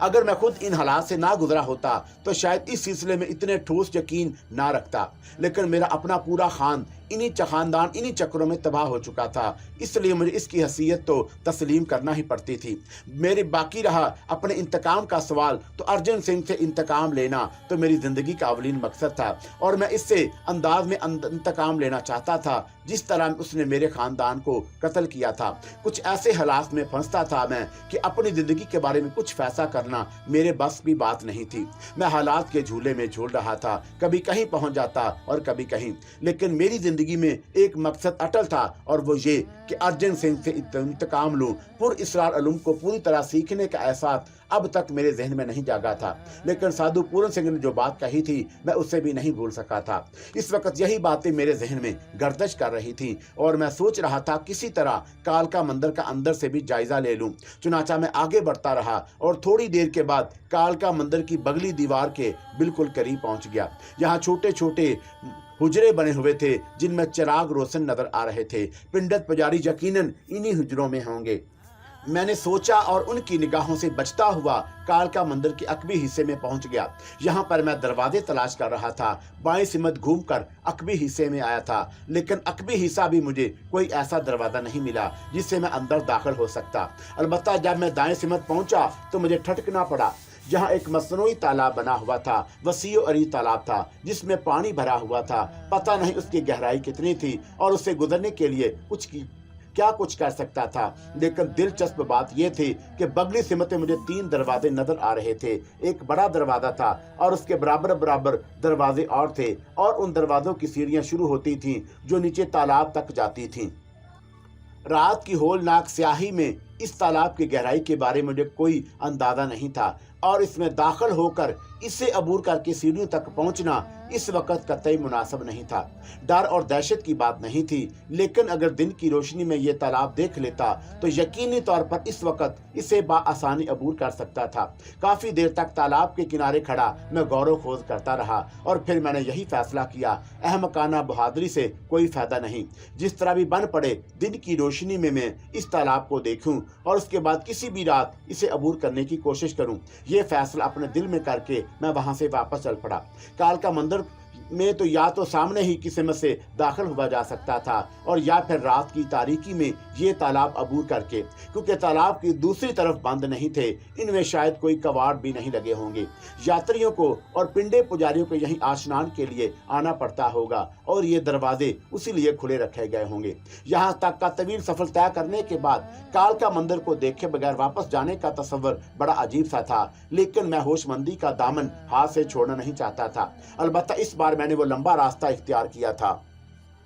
अगर मैं खुद इन हालात से ना गुजरा होता तो शायद इस सिलसिले में इतने ठोस यकीन ना रखता, लेकिन मेरा अपना पूरा खानदान इन्हीं चक्रों में तबाह हो चुका था, इसलिए मुझे इसकी हैसियत तो तस्लीम करना ही पड़ती थी। मेरे बाकी रहा अपने इंतकाम का सवाल, तो अर्जन सिंह से इंतकाम लेना तो मेरी ज़िंदगी का अवलीन मकसद था, और मैं इससे अंदाज में इंतकाम लेना चाहता था जिस तरह उसने मेरे ख़ानदान को कत्ल किया था। कुछ ऐसे हालात में फंसता था मैं कि अपनी ज़िंदगी के बारे में कुछ फैसला करना मेरे बस की बात नहीं थी। मैं हालात के झूले में झूल रहा था, कभी कहीं पहुंच जाता और कभी कहीं, लेकिन मेरी जिंदगी में एक मकसद अटल था, और वो ये कि अर्जन सिंह से इंतकाम लूं। पुर-इसरार उलूम को पूरी तरह सीखने का एहसास अब तक मेरे जहन में नहीं जागा था, लेकिन साधु पूरन सिंह ने जो बात कही थी मैं उसे भी नहीं भूल सका था। इस वक्त यही बातें मेरे जहन में गर्दिश कर रही थी, और मैं सोच रहा था किसी तरह कालका मंदिर का अंदर से भी जायजा ले लूं। चुनाचा मैं आगे बढ़ता रहा और थोड़ी देर के बाद कालका मंदिर की बगली दीवार के बिल्कुल करीब पहुंच गया। यहाँ छोटे छोटे हुजरे बने हुए थे जिनमें चिराग रोशन नजर आ रहे थे। पिंडत पुजारी यकीनन इन्हीं हुजरों में होंगे। मैंने सोचा और उनकी निगाहों से बचता हुआ कालका मंदिर के अकबी हिस्से में पहुंच गया। यहाँ पर मैं दरवाजे तलाश कर रहा था। बाएं सिमत घूमकर अकबी हिस्से में आया था, लेकिन अकबी हिस्सा भी मुझे कोई ऐसा दरवाजा नहीं मिला जिससे मैं अंदर दाखिल हो सकता। अलबत्ता जब मैं दाएं सिमत पहुंचा तो मुझे ठटकना पड़ा। जहाँ एक मसनूई तालाब बना हुआ था, वसीओ अरी तालाब था जिसमें पानी भरा हुआ था। पता नहीं उसकी गहराई कितनी थी और उससे गुजरने के लिए क्या कुछ कर सकता था, लेकिन दिलचस्प बात यह थी कि बगली सिमत में मुझे 3 दरवाजे नजर आ रहे थे। एक बड़ा दरवाजा था और उसके बराबर बराबर दरवाजे और थे, और उन दरवाजों की सीढ़ियां शुरू होती थीं जो नीचे तालाब तक जाती थीं। रात की होलनाक स्याही में इस तालाब की गहराई के बारे में मुझे कोई अंदाजा नहीं था, और इसमें दाखिल होकर इसे अबूर करके सीढ़ियों तक पहुंचना इस वक्त कतई मुनासिब नहीं था। डर और दहशत की बात नहीं थी, लेकिन अगर दिन की रोशनी में यह तालाब देख लेता तो यकीनी तौर पर इस वक्त इसे बाआसानी अबूर कर सकता था। काफी देर तक तालाब के किनारे खड़ा मैं गौर खोज करता रहा, और फिर मैंने यही फैसला किया, अहमकाना बहादुरी से कोई फायदा नहीं। जिस तरह भी बन पड़े दिन की रोशनी में मैं इस तालाब को देखूं और उसके बाद किसी भी रात इसे अबूर करने की कोशिश करूं। यह फैसला अपने दिल में करके मैं वहां से वापस चल पड़ा। कालका मंदिर में तो या तो सामने ही किस्मत से दाखिल हुआ जा सकता था, और या फिर रात की तारीकी में ये तालाब अबूर करके, क्योंकि तालाब की दूसरी तरफ बंद नहीं थे, इनमें शायद कोई कवाड़ भी नहीं लगे होंगे। यात्रियों को और पिंडे पुजारियों को यहीं आशनान के लिए आना पड़ता होगा, और ये दरवाजे उसी लिए खुले रखे गए होंगे। यहाँ तक का तवील सफर तय करने के बाद कालका मंदिर को देखे बगैर वापस जाने का तस्वर बड़ा अजीब सा था, लेकिन मैं होशमंदी का दामन हाथ से छोड़ना नहीं चाहता था। अलबत्ता इस बार मैंने वो लंबा रास्ता इख्तियार किया था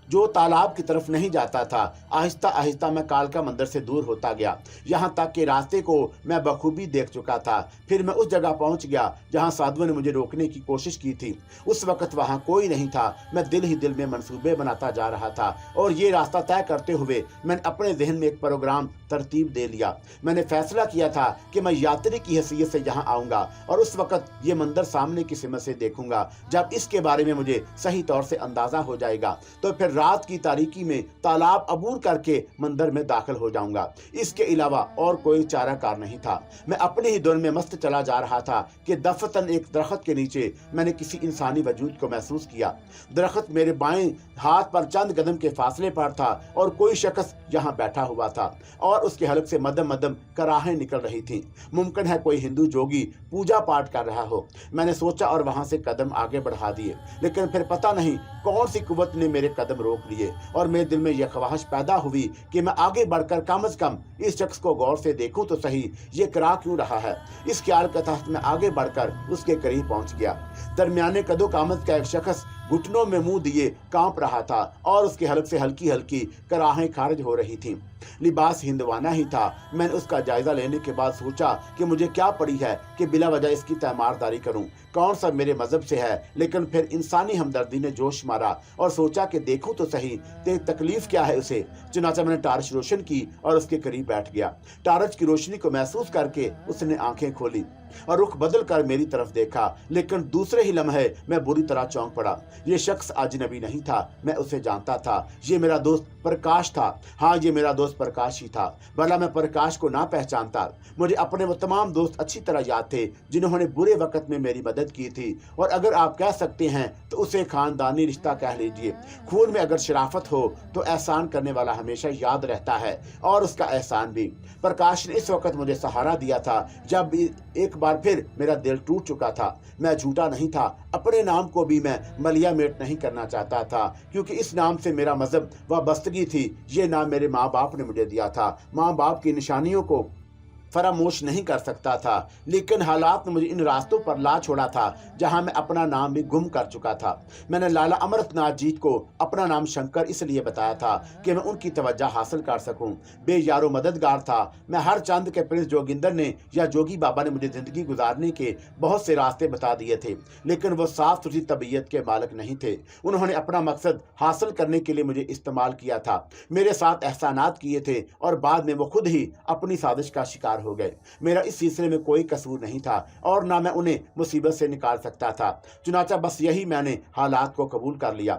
जो तालाब की तरफ नहीं जाता था। आहिस्ता आहिस्ता मैं कालका मंदिर से दूर होता गया, यहाँ तक कि रास्ते को मैं बखूबी देख चुका था। फिर मैं उस जगह पहुँच गया जहाँ साधुओं ने मुझे रोकने की कोशिश की थी। उस वक्त वहाँ कोई नहीं था। मैं दिल ही दिल में मंसूबे बनाता जा रहा था, और ये रास्ता तय करते हुए मैंने अपने जहन में एक प्रोग्राम तरतीब दे लिया। मैंने फैसला किया था कि मैं यात्री की हैसियत से यहाँ आऊँगा, और उस वक्त ये मंदिर सामने की सिमत से देखूंगा। जब इसके बारे में मुझे सही तौर से अंदाजा हो जाएगा तो फिर रात की तारीकी में तालाब अबूर करके मंदिर में दाखिल हो जाऊंगा। इसके अलावा और कोई चाराकार नहीं था। मैं अपने ही धुन में मस्त चला जा रहा था कि दफतन एक दरख्त के नीचे मैंने किसी इंसानी वजूद को महसूस किया। दरख्त मेरे बाएं हाथ पर चंद कदम के फासले पर था, और कोई शख्स यहाँ बैठा हुआ था, और उसके हलक से मदम मदम कराहें निकल रही थीं। मुमकिन है कोई हिंदू जोगी पूजा पाठ कर रहा हो। मैंने सोचा और वहां से कदम आगे बढ़ा दिए, लेकिन फिर पता नहीं कौन सी कुव्वत ने मेरे कदम रोक लिए, और मेरे दिल में यह ख्वाहिश पैदा हुई कि मैं आगे बढ़कर कम से कम इस शख्स को गौर से देखूं तो सही, ये करा क्यों रहा है। इस ख्याल के तहत मैं आगे बढ़कर उसके करीब पहुंच गया। दरमियाने कदो कामत का एक शख्स घुटनों में मुंह दिए कांप रहा था और उसके हलक से हल्की हल्की कराहें खारिज हो रही थीं। लिबास हिंदवाना ही था। मैंने उसका जायजा लेने के बाद सोचा कि मुझे क्या पड़ी है कि बिला वजह इसकी तैमारदारी करूं। कौन सा मेरे मजहब से है, लेकिन फिर इंसानी हमदर्दी ने जोश मारा और सोचा कि देखूं तो सही तकलीफ क्या है उसे। चुनाचा मैंने टार्च रोशन की और उसके करीब बैठ गया। टार्च की रोशनी को महसूस करके उसने आंखें खोली और रुख बदल कर मेरी तरफ देखा, लेकिन दूसरे ही लम्हे मैं बुरी तरह चौंक पड़ा। ये शख्स अजनबी नहीं था, मैं उसे जानता था। ये मेरा दोस्त प्रकाश था। हाँ, ये मेरा दोस्त प्रकाश ही था। भला मैं प्रकाश को ना पहचानता? मुझे अपने वो तमाम दोस्त अच्छी तरह याद थे जिन्होंने बुरे वक्त में मेरी मदद की थी, और अगर आप कह सकते हैं तो उसे खानदानी रिश्ता कह लीजिए। खून में अगर शराफत हो तो एहसान करने वाला हमेशा याद रहता है, और उसका एहसान भी। प्रकाश ने इस वक्त मुझे सहारा दिया था जब एक बार फिर मेरा दिल टूट चुका था। मैं झूठा नहीं था। अपने नाम को भी मैं मलिया मेट नहीं करना चाहता था, क्योंकि इस नाम से मेरा मजहब वाबस्तगी थी। ये नाम मेरे माँ बाप ने मुझे दिया था। माँ बाप की निशानियों को फरामोश नहीं कर सकता था, लेकिन हालात ने मुझे इन रास्तों पर ला छोड़ा था जहां मैं अपना नाम भी गुम कर चुका था। मैंने लाला अमरनाथ जी को अपना नाम शंकर इसलिए बताया था कि मैं उनकी तवज्जो हासिल कर सकूं। बेयारो मददगार था मैं। हर चंद के प्रिंस जोगिंदर ने या जोगी बाबा ने मुझे जिंदगी गुजारने के बहुत से रास्ते बता दिए थे, लेकिन वो साफ सुथरी तबीयत के मालिक नहीं थे। उन्होंने अपना मकसद हासिल करने के लिए मुझे इस्तेमाल किया था, मेरे साथ एहसानात किए थे, और बाद में वो खुद ही अपनी साजिश का शिकार हो गए। मेरा इस सिलसिले में कोई कसूर नहीं था, और ना मैं उन्हें मुसीबत से निकाल सकता था। चुनाचा बस यही मैंने हालात को कबूल कर लिया।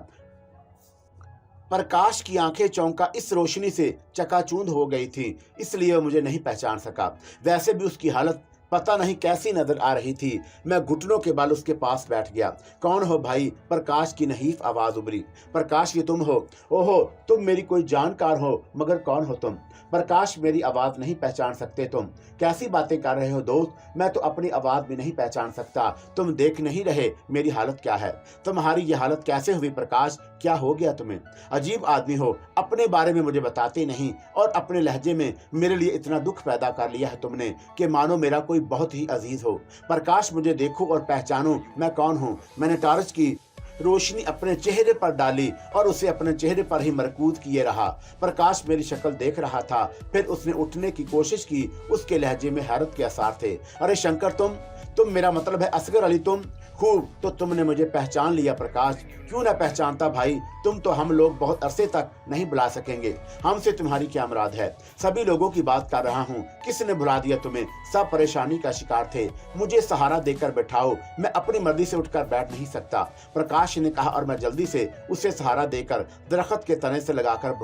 प्रकाश की आंखें चौंका इस रोशनी से चकाचूंध हो गई थी, इसलिए वह मुझे नहीं पहचान सका। वैसे भी उसकी हालत पता नहीं कैसी नजर आ रही थी। मैं घुटनों के बल उसके पास बैठ गया। कौन हो भाई? प्रकाश की नहीफ आवाज उभरी। प्रकाश, ये तुम हो? ओहो, तुम मेरी कोई जानकार हो, मगर कौन हो तुम? प्रकाश, मेरी आवाज नहीं पहचान सकते तुम? कैसी बातें कर रहे हो दोस्त? मैं तो अपनी आवाज भी नहीं पहचान सकता। तुम देख नहीं रहे मेरी हालत क्या है? तुम्हारी ये हालत कैसे हुई प्रकाश? क्या हो गया तुम्हें? अजीब आदमी हो, अपने बारे में मुझे बताते नहीं, और अपने लहजे में मेरे लिए इतना दुख पैदा कर लिया है तुमने कि मानो मेरा कोई बहुत ही अजीज हो। प्रकाश, मुझे देखो और पहचानो मैं कौन हूँ। मैंने टार्च की रोशनी अपने चेहरे पर डाली और उसे अपने चेहरे पर ही मरकूज किए रहा। प्रकाश मेरी शक्ल देख रहा था, फिर उसने उठने की कोशिश की। उसके लहजे में हैरत के आसार थे। अरे शंकर, तुम मेरा मतलब है असगर अली, तुम? खूब, तो तुमने मुझे पहचान लिया प्रकाश। क्यों ना पहचानता भाई, तुम तो हम लोग बहुत अरसे तक नहीं बुला सकेंगे। हमसे तुम्हारी क्या मुराद है? सभी लोगों की बात कर रहा हूँ। किसने भुला दिया तुम्हें? सब परेशानी का शिकार थे। मुझे सहारा देकर बैठाओ, मैं अपनी मर्जी से उठकर बैठ नहीं सकता, प्रकाश ने कहा, और मैं जल्दी से उसे सहारा देकर दरख्त के तने से लगाकर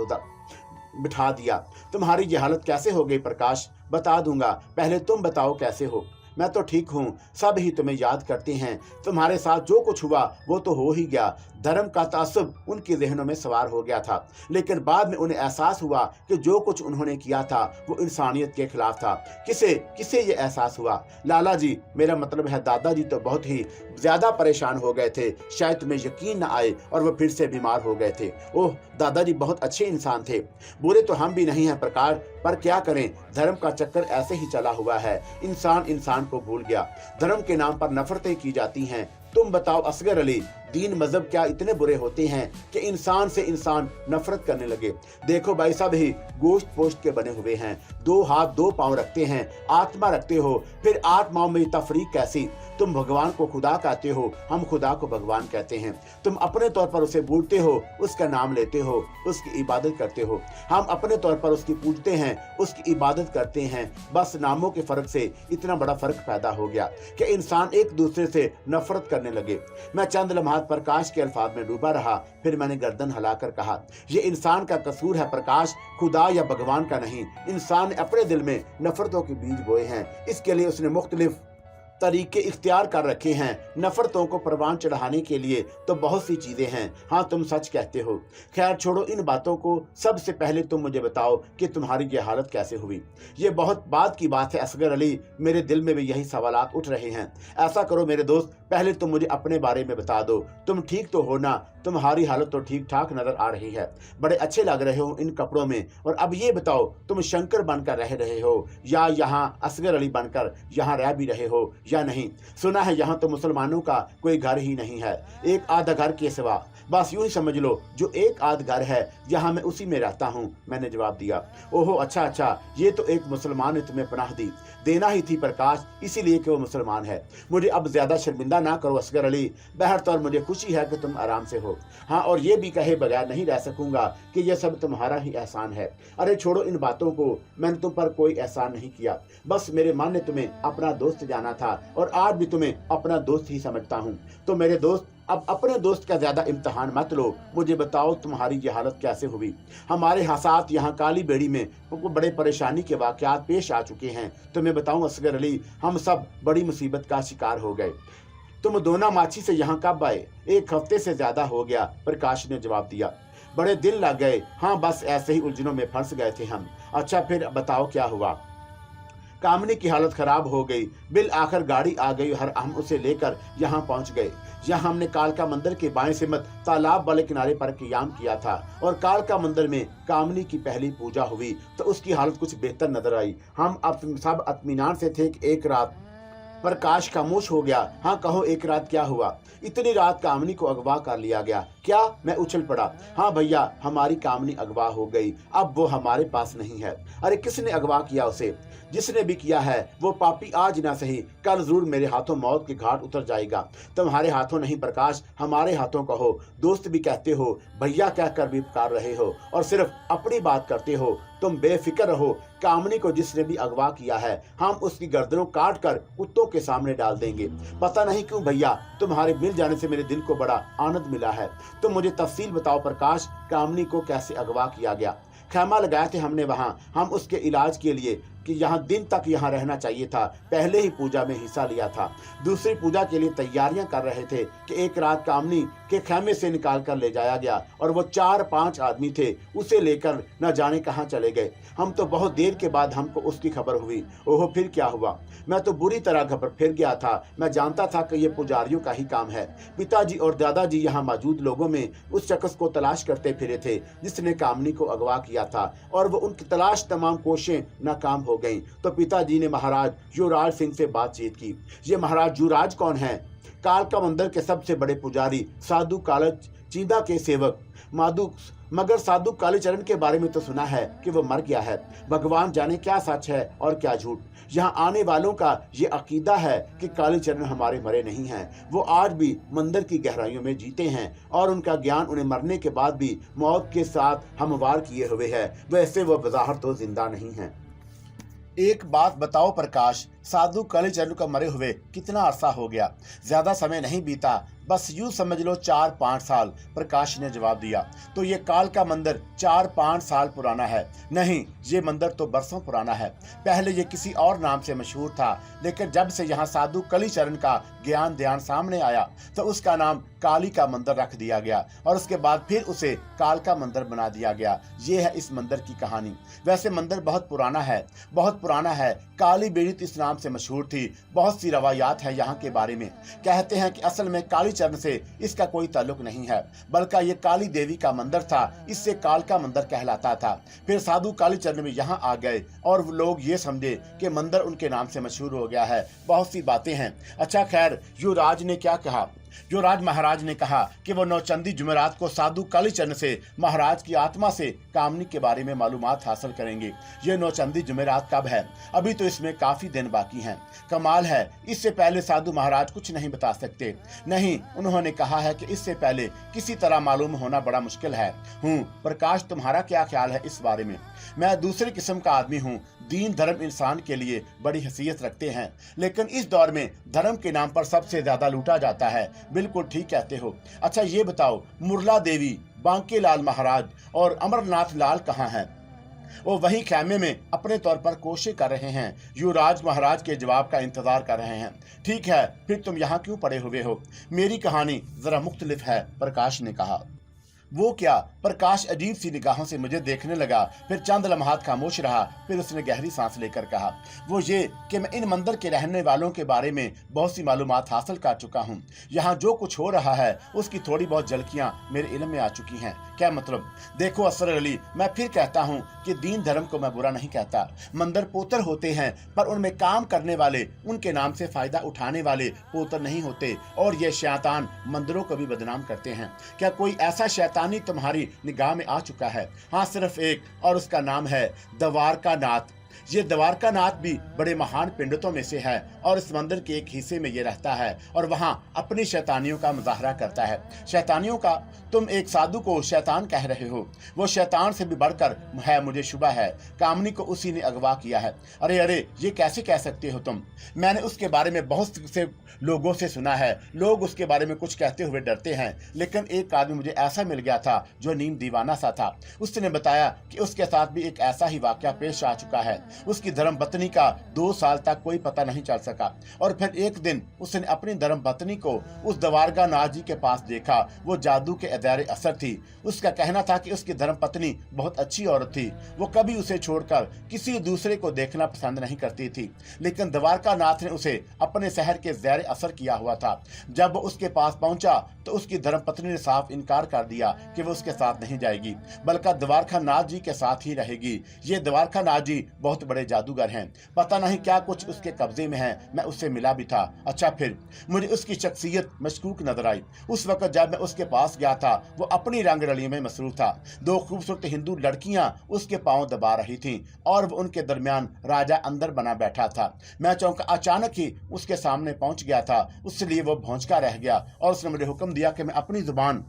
बिठा दिया। तुम्हारी ये हालत कैसे हो गई प्रकाश? बता दूंगा, पहले तुम बताओ कैसे हो? मैं तो ठीक हूँ, सब ही तुम्हें याद करते हैं। तुम्हारे साथ जो कुछ हुआ वो तो हो ही गया। धर्म का तासुब उनके जहनों में सवार हो गया था, लेकिन बाद में उन्हें एहसास हुआ कि जो कुछ उन्होंने किया था वो इंसानियत के खिलाफ था। किसे किसे ये एहसास हुआ? लाला जी, मेरा मतलब है दादाजी तो बहुत ही ज्यादा परेशान हो गए थे। शायद तुम्हें यकीन न आए, और वो फिर से बीमार हो गए थे। ओह, दादाजी बहुत अच्छे इंसान थे। बुरे तो हम भी नहीं हैं प्रकार, पर क्या करें, धर्म का चक्कर ऐसे ही चला हुआ है। इंसान इंसान को भूल गया। धर्म के नाम पर नफरतें की जाती हैं। तुम बताओ असगर अली, दीन मजहब क्या इतने बुरे होते हैं कि इंसान से इंसान नफरत करने लगे? देखो भाई, सब ही गोश्त पोश्त के बने हुए हैं। 2 हाथ 2 पांव रखते हैं, आत्मा रखते हो, फिर आत्माओं में तफरीक कैसी? तुम भगवान को खुदा कहते हो, हम खुदा को भगवान कहते हैं। तुम अपने तौर पर उसे भूलते हो, उसका नाम लेते हो, उसकी इबादत करते हो। हम अपने तौर पर उसकी पूजते हैं, उसकी इबादत करते हैं। बस नामों के फर्क से इतना बड़ा फर्क पैदा हो गया कि इंसान एक दूसरे से नफरत करने लगे। मैं चंद लम्हात प्रकाश के अल्फाज में डूबा रहा, फिर मैंने गर्दन हिलाकर कहा, ये इंसान का कसूर है प्रकाश, खुदा या भगवान का नहीं। इंसान ने अपने दिल में नफरतों के बीज बोए हैं, इसके लिए उसने मुख्तलिफ तरीके इख्तियार कर रखे हैं। नफरतों को परवान चढ़ाने के लिए तो बहुत सी चीजें हैं। हाँ, तुम सच कहते हो। खैर छोड़ो इन बातों को, सबसे पहले तुम मुझे बताओ कि तुम्हारी ये हालत कैसे हुई। ये बहुत बाद की बात है असगर अली, मेरे दिल में भी यही सवालात उठ रहे हैं। ऐसा करो मेरे दोस्त, पहले तुम मुझे अपने बारे में बता दो। तुम ठीक तो हो ना? तुम्हारी हालत तो ठीक ठाक नजर आ रही है, बड़े अच्छे लग रहे हो इन कपड़ों में। और अब ये बताओ, तुम शंकर बनकर रह रहे हो या यहाँ असगर अली बनकर यहाँ रह भी रहे हो, या नहीं? सुना है यहाँ तो मुसलमानों का कोई घर ही नहीं है, एक आधा घर के सिवा। बस यूं ही समझ लो, जो एक आध घर है यहाँ मैं उसी में रहता हूँ, मैंने जवाब दिया। ओहो अच्छा अच्छा, ये तो एक मुसलमान ने तुम्हें पनाह दी, देना ही थी प्रकाश, इसीलिए कि वो मुसलमान है। मुझे अब ज्यादा शर्मिंदा ना करो असगर अली, बहरतौर मुझे खुशी है कि तुम आराम से हो। हाँ, और ये भी कहे बगैर नहीं रह सकूंगा कि यह सब तुम्हारा ही एहसान है। अरे छोड़ो इन बातों को, मैंने तुम पर कोई एहसान नहीं किया, बस मेरे मन ने तुम्हें अपना दोस्त जाना था और आज भी तुम्हें अपना दोस्त ही समझता हूँ। तो मेरे दोस्त, अब अपने दोस्त का ज्यादा इम्तिहान मत लो, मुझे बताओ तुम्हारी ये हालत कैसे हुई? हमारे साथ यहाँ काली बेड़ी में बड़े परेशानी के वाकयात पेश आ चुके हैं। तुम्हें बताऊं असगर अली, हम सब बड़ी मुसीबत का शिकार हो गए। तुम दोना माछी से यहाँ कब आए? 1 हफ्ते से ज्यादा हो गया, प्रकाश ने जवाब दिया। बड़े दिन लग गए। हाँ, बस ऐसे ही उलझनों में फंस गए थे हम। अच्छा फिर बताओ क्या हुआ? कामनी की हालत खराब हो गई, बिल आखिर गाड़ी आ गई और हम उसे लेकर यहाँ पहुँच गए। यहाँ हमने कालका मंदिर के बाएं सिमत तालाब वाले किनारे पर क़ियाम किया था और कालका मंदिर में कामनी की पहली पूजा हुई तो उसकी हालत कुछ बेहतर नजर आई। हम अब सब इत्मीनान से थे कि एक रात। प्रकाश खामोश हो गया। हाँ कहो, एक रात क्या हुआ? इतनी रात कामनी को अगवा कर लिया गया क्या? मैं उछल पड़ा। हाँ भैया, हमारी कामनी अगवा हो गई, अब वो हमारे पास नहीं है। अरे किसने अगवा किया उसे? जिसने भी किया है वो पापी आज ना सही कल जरूर मेरे हाथों मौत के घाट उतर जाएगा। तुम्हारे हाथों नहीं प्रकाश, हमारे हाथों कहो। दोस्त भी कहते हो, भैया कहकर भी पुकार रहे हो और सिर्फ अपनी बात करते हो। तुम बेफिक्र रहो, कामनी को जिसने भी अगवा किया है हम उसकी गर्दनों काट कर कुत्तों के सामने डाल देंगे। पता नहीं क्यों भैया, तुम्हारे मिल जाने से मेरे दिल को बड़ा आनंद मिला है। तुम मुझे तफसील बताओ प्रकाश, कामनी को कैसे अगवा किया गया? खैमा लगाए थे हमने वहां, हम उसके इलाज के लिए कि यहाँ दिन तक यहाँ रहना चाहिए था। पहले ही पूजा में हिस्सा लिया था, दूसरी पूजा के लिए तैयारियां कर रहे थे कि एक रात कामनी के खैमे से निकाल कर ले जाया गया और वो 4-5 आदमी थे, उसे लेकर न जाने कहाँ चले गए। हम तो बहुत देर के बाद हमको उसकी खबर हुई। ओहो फिर क्या हुआ? मैं तो बुरी तरह घबरा फिर गया था। मैं जानता था कि ये पुजारियों का ही काम है। पिताजी और दादाजी यहाँ मौजूद लोगों में उस शख्स को तलाश करते फिरे थे जिसने कामनी को अगवा किया था और वो उनकी तलाश तमाम कोशिशें नाकाम हो गईं। तो पिताजी ने महाराज युवराज सिंह से बातचीत की। ये महाराज युवराज कौन है? कालका मंदिर के सबसे बड़े पुजारी, साधु कालचीदा के सेवक माधु। मगर साधु कालीचरण के बारे में तो सुना है कि वो मर गया है। भगवान जाने क्या सच है और क्या झूठ। यहाँ आने वालों का ये अकीदा है कि कालीचरण हमारे मरे नहीं हैं, वो आज भी मंदिर की गहराइयों में जीते हैं और उनका ज्ञान उन्हें मरने के बाद भी मौत के साथ हमवार किए हुए है। वैसे वो बज़ाहिर तो जिंदा नहीं है। एक बात बताओ प्रकाश, साधु कालीचरण को मरे हुए कितना अरसा हो गया? ज्यादा समय नहीं बीता, बस यूं समझ लो 4-5 साल, प्रकाश ने जवाब दिया। तो ये काल का मंदिर 4-5 साल पुराना है? नहीं, ये मंदिर तो बरसों पुराना है। पहले ये किसी और नाम से मशहूर था, लेकिन जब से यहाँ साधु कालीचरण का ज्ञान ध्यान सामने आया तो उसका नाम काली का मंदिर रख दिया गया और उसके बाद फिर उसे काल का मंदिर बना दिया गया। ये है इस मंदिर की कहानी। वैसे मंदिर बहुत पुराना है, बहुत पुराना है। काली बेड़ी इस नाम से मशहूर थी। बहुत सी रवायात है यहाँ के बारे में। कहते हैं कि असल में कालीचरण से इसका कोई ताल्लुक नहीं है, बल्कि ये काली देवी का मंदिर था, इससे काल का मंदिर कहलाता था। फिर साधु कालीचरण में यहाँ आ गए और लोग ये समझे कि मंदिर उनके नाम से मशहूर हो गया है। बहुत सी बातें हैं। अच्छा खैर, युवराज ने क्या कहा? युवराज महाराज ने कहा कि वो नौचंदी जुमेरात को साधु कालीचरण से महाराज की आत्मा से कामनी के बारे में मालूमात हासिल करेंगे। ये नौचंदी जुमेरात कब है? अभी तो इसमें काफी दिन बाकी हैं। कमाल है, इससे पहले साधु महाराज कुछ नहीं बता सकते? नहीं, उन्होंने कहा है कि इससे पहले किसी तरह मालूम होना बड़ा मुश्किल है। प्रकाश, तुम्हारा क्या ख्याल है इस बारे में? मैं दूसरी किस्म का आदमी हूँ। दीन धर्म इंसान के लिए बड़ी हैसियत रखते हैं, लेकिन इस दौर में धर्म के नाम पर सबसे ज्यादा लूटा जाता है। बिल्कुल ठीक कहते हो। अच्छा ये बताओ, मुरला देवी, बांके लाल महाराज और अमरनाथ लाल कहाँ हैं? वो वही खैमे में अपने तौर पर कोशिश कर रहे हैं। युवराज महाराज के जवाब का इंतजार कर रहे हैं। ठीक है, फिर तुम यहाँ क्यों पड़े हुए हो? मेरी कहानी जरा मुख्तलिफ है, प्रकाश ने कहा। वो क्या? प्रकाश अजीब सी निगाहों से मुझे देखने लगा, फिर चंद लम्हात खामोश रहा। फिर उसने गहरी सांस लेकर कहा, वो ये कि मैं इन मंदिर के रहने वालों के बारे में बहुत सी मालूमात हासिल कर चुका हूँ। यहाँ जो कुछ हो रहा है उसकी थोड़ी बहुत झलकियाँ मेरे इल्म में आ चुकी हैं। क्या मतलब? देखो असगर अली, मैं फिर कहता हूँ कि दीन धर्म को मैं बुरा नहीं कहता। मंदिर पोतर होते हैं, पर उनमें काम करने वाले, उनके नाम से फायदा उठाने वाले पोतर नहीं होते। और ये शैतान मंदिरों को भी बदनाम करते हैं। क्या कोई ऐसा शैतानी तुम्हारी निगाह में आ चुका है? हाँ, सिर्फ एक, और उसका नाम है द्वारका नाथ। ये द्वारका नाथ भी बड़े महान पंडितों में से है और इस मंदिर के एक हिस्से में ये रहता है और वहां अपनी शैतानियों का मुजाहरा करता है। शैतानियों का? तुम एक साधु को शैतान कह रहे हो? वो शैतान से भी बढ़कर है, मुझे शुबा है। कामनी को उसी ने अगवा किया है। अरे अरे, ये कैसे कह सकते हो तुम? मैंने उसके बारे में बहुत से लोगों से सुना है। लोग उसके बारे में कुछ कहते हुए डरते हैं, लेकिन एक आदमी मुझे ऐसा मिल गया था जो नीम दीवाना सा था। उसने बताया कि उसके साथ भी एक ऐसा ही वाकया पेश आ चुका है। उसकी धर्मपत्नी का 2 साल तक कोई पता नहीं चल सका और फिर एक दिन उसने अपनी धर्मपत्नी को उस द्वारका नाथ जी के पास देखा। वो जादू के अदारे असर थी। उसका कहना था कि उसकी धर्मपत्नी बहुत अच्छी औरत थी। वो कभी उसे छोड़कर किसी दूसरे को देखना पसंद नहीं करती थी, लेकिन द्वारका नाथ ने उसे अपने शहर के ज़ैर असर किया हुआ था। जब वो उसके पास पहुंचा तो उसकी धर्मपत्नी ने साफ इनकार कर दिया कि वो उसके साथ नहीं जाएगी, बल्कि द्वारका नाथ जी के साथ ही रहेगी। ये द्वारका नाथ जी बहुत बड़े जादूगर हैं। पता नहीं क्या कुछ उसके कब्जे में है। मैं उससे मिला भी था। अच्छा, फिर मुझे उसकी शख्सियत मशकूक नजर आई। उस वक्त जब मैं उसके पास गया था वो अपनी रंगरलियों में मसरूफ था। 2 खूबसूरत हिंदू लड़कियां उसके पांव दबा रही थीं और वो उनके दरमियान राजा अंदर बना बैठा था। मैं चौंका। अचानक ही उसके सामने पहुंच गया था, उसलिए वो भौंचका रह गया और उसने मुझे हुक्म दिया कि मैं अपनी जुबान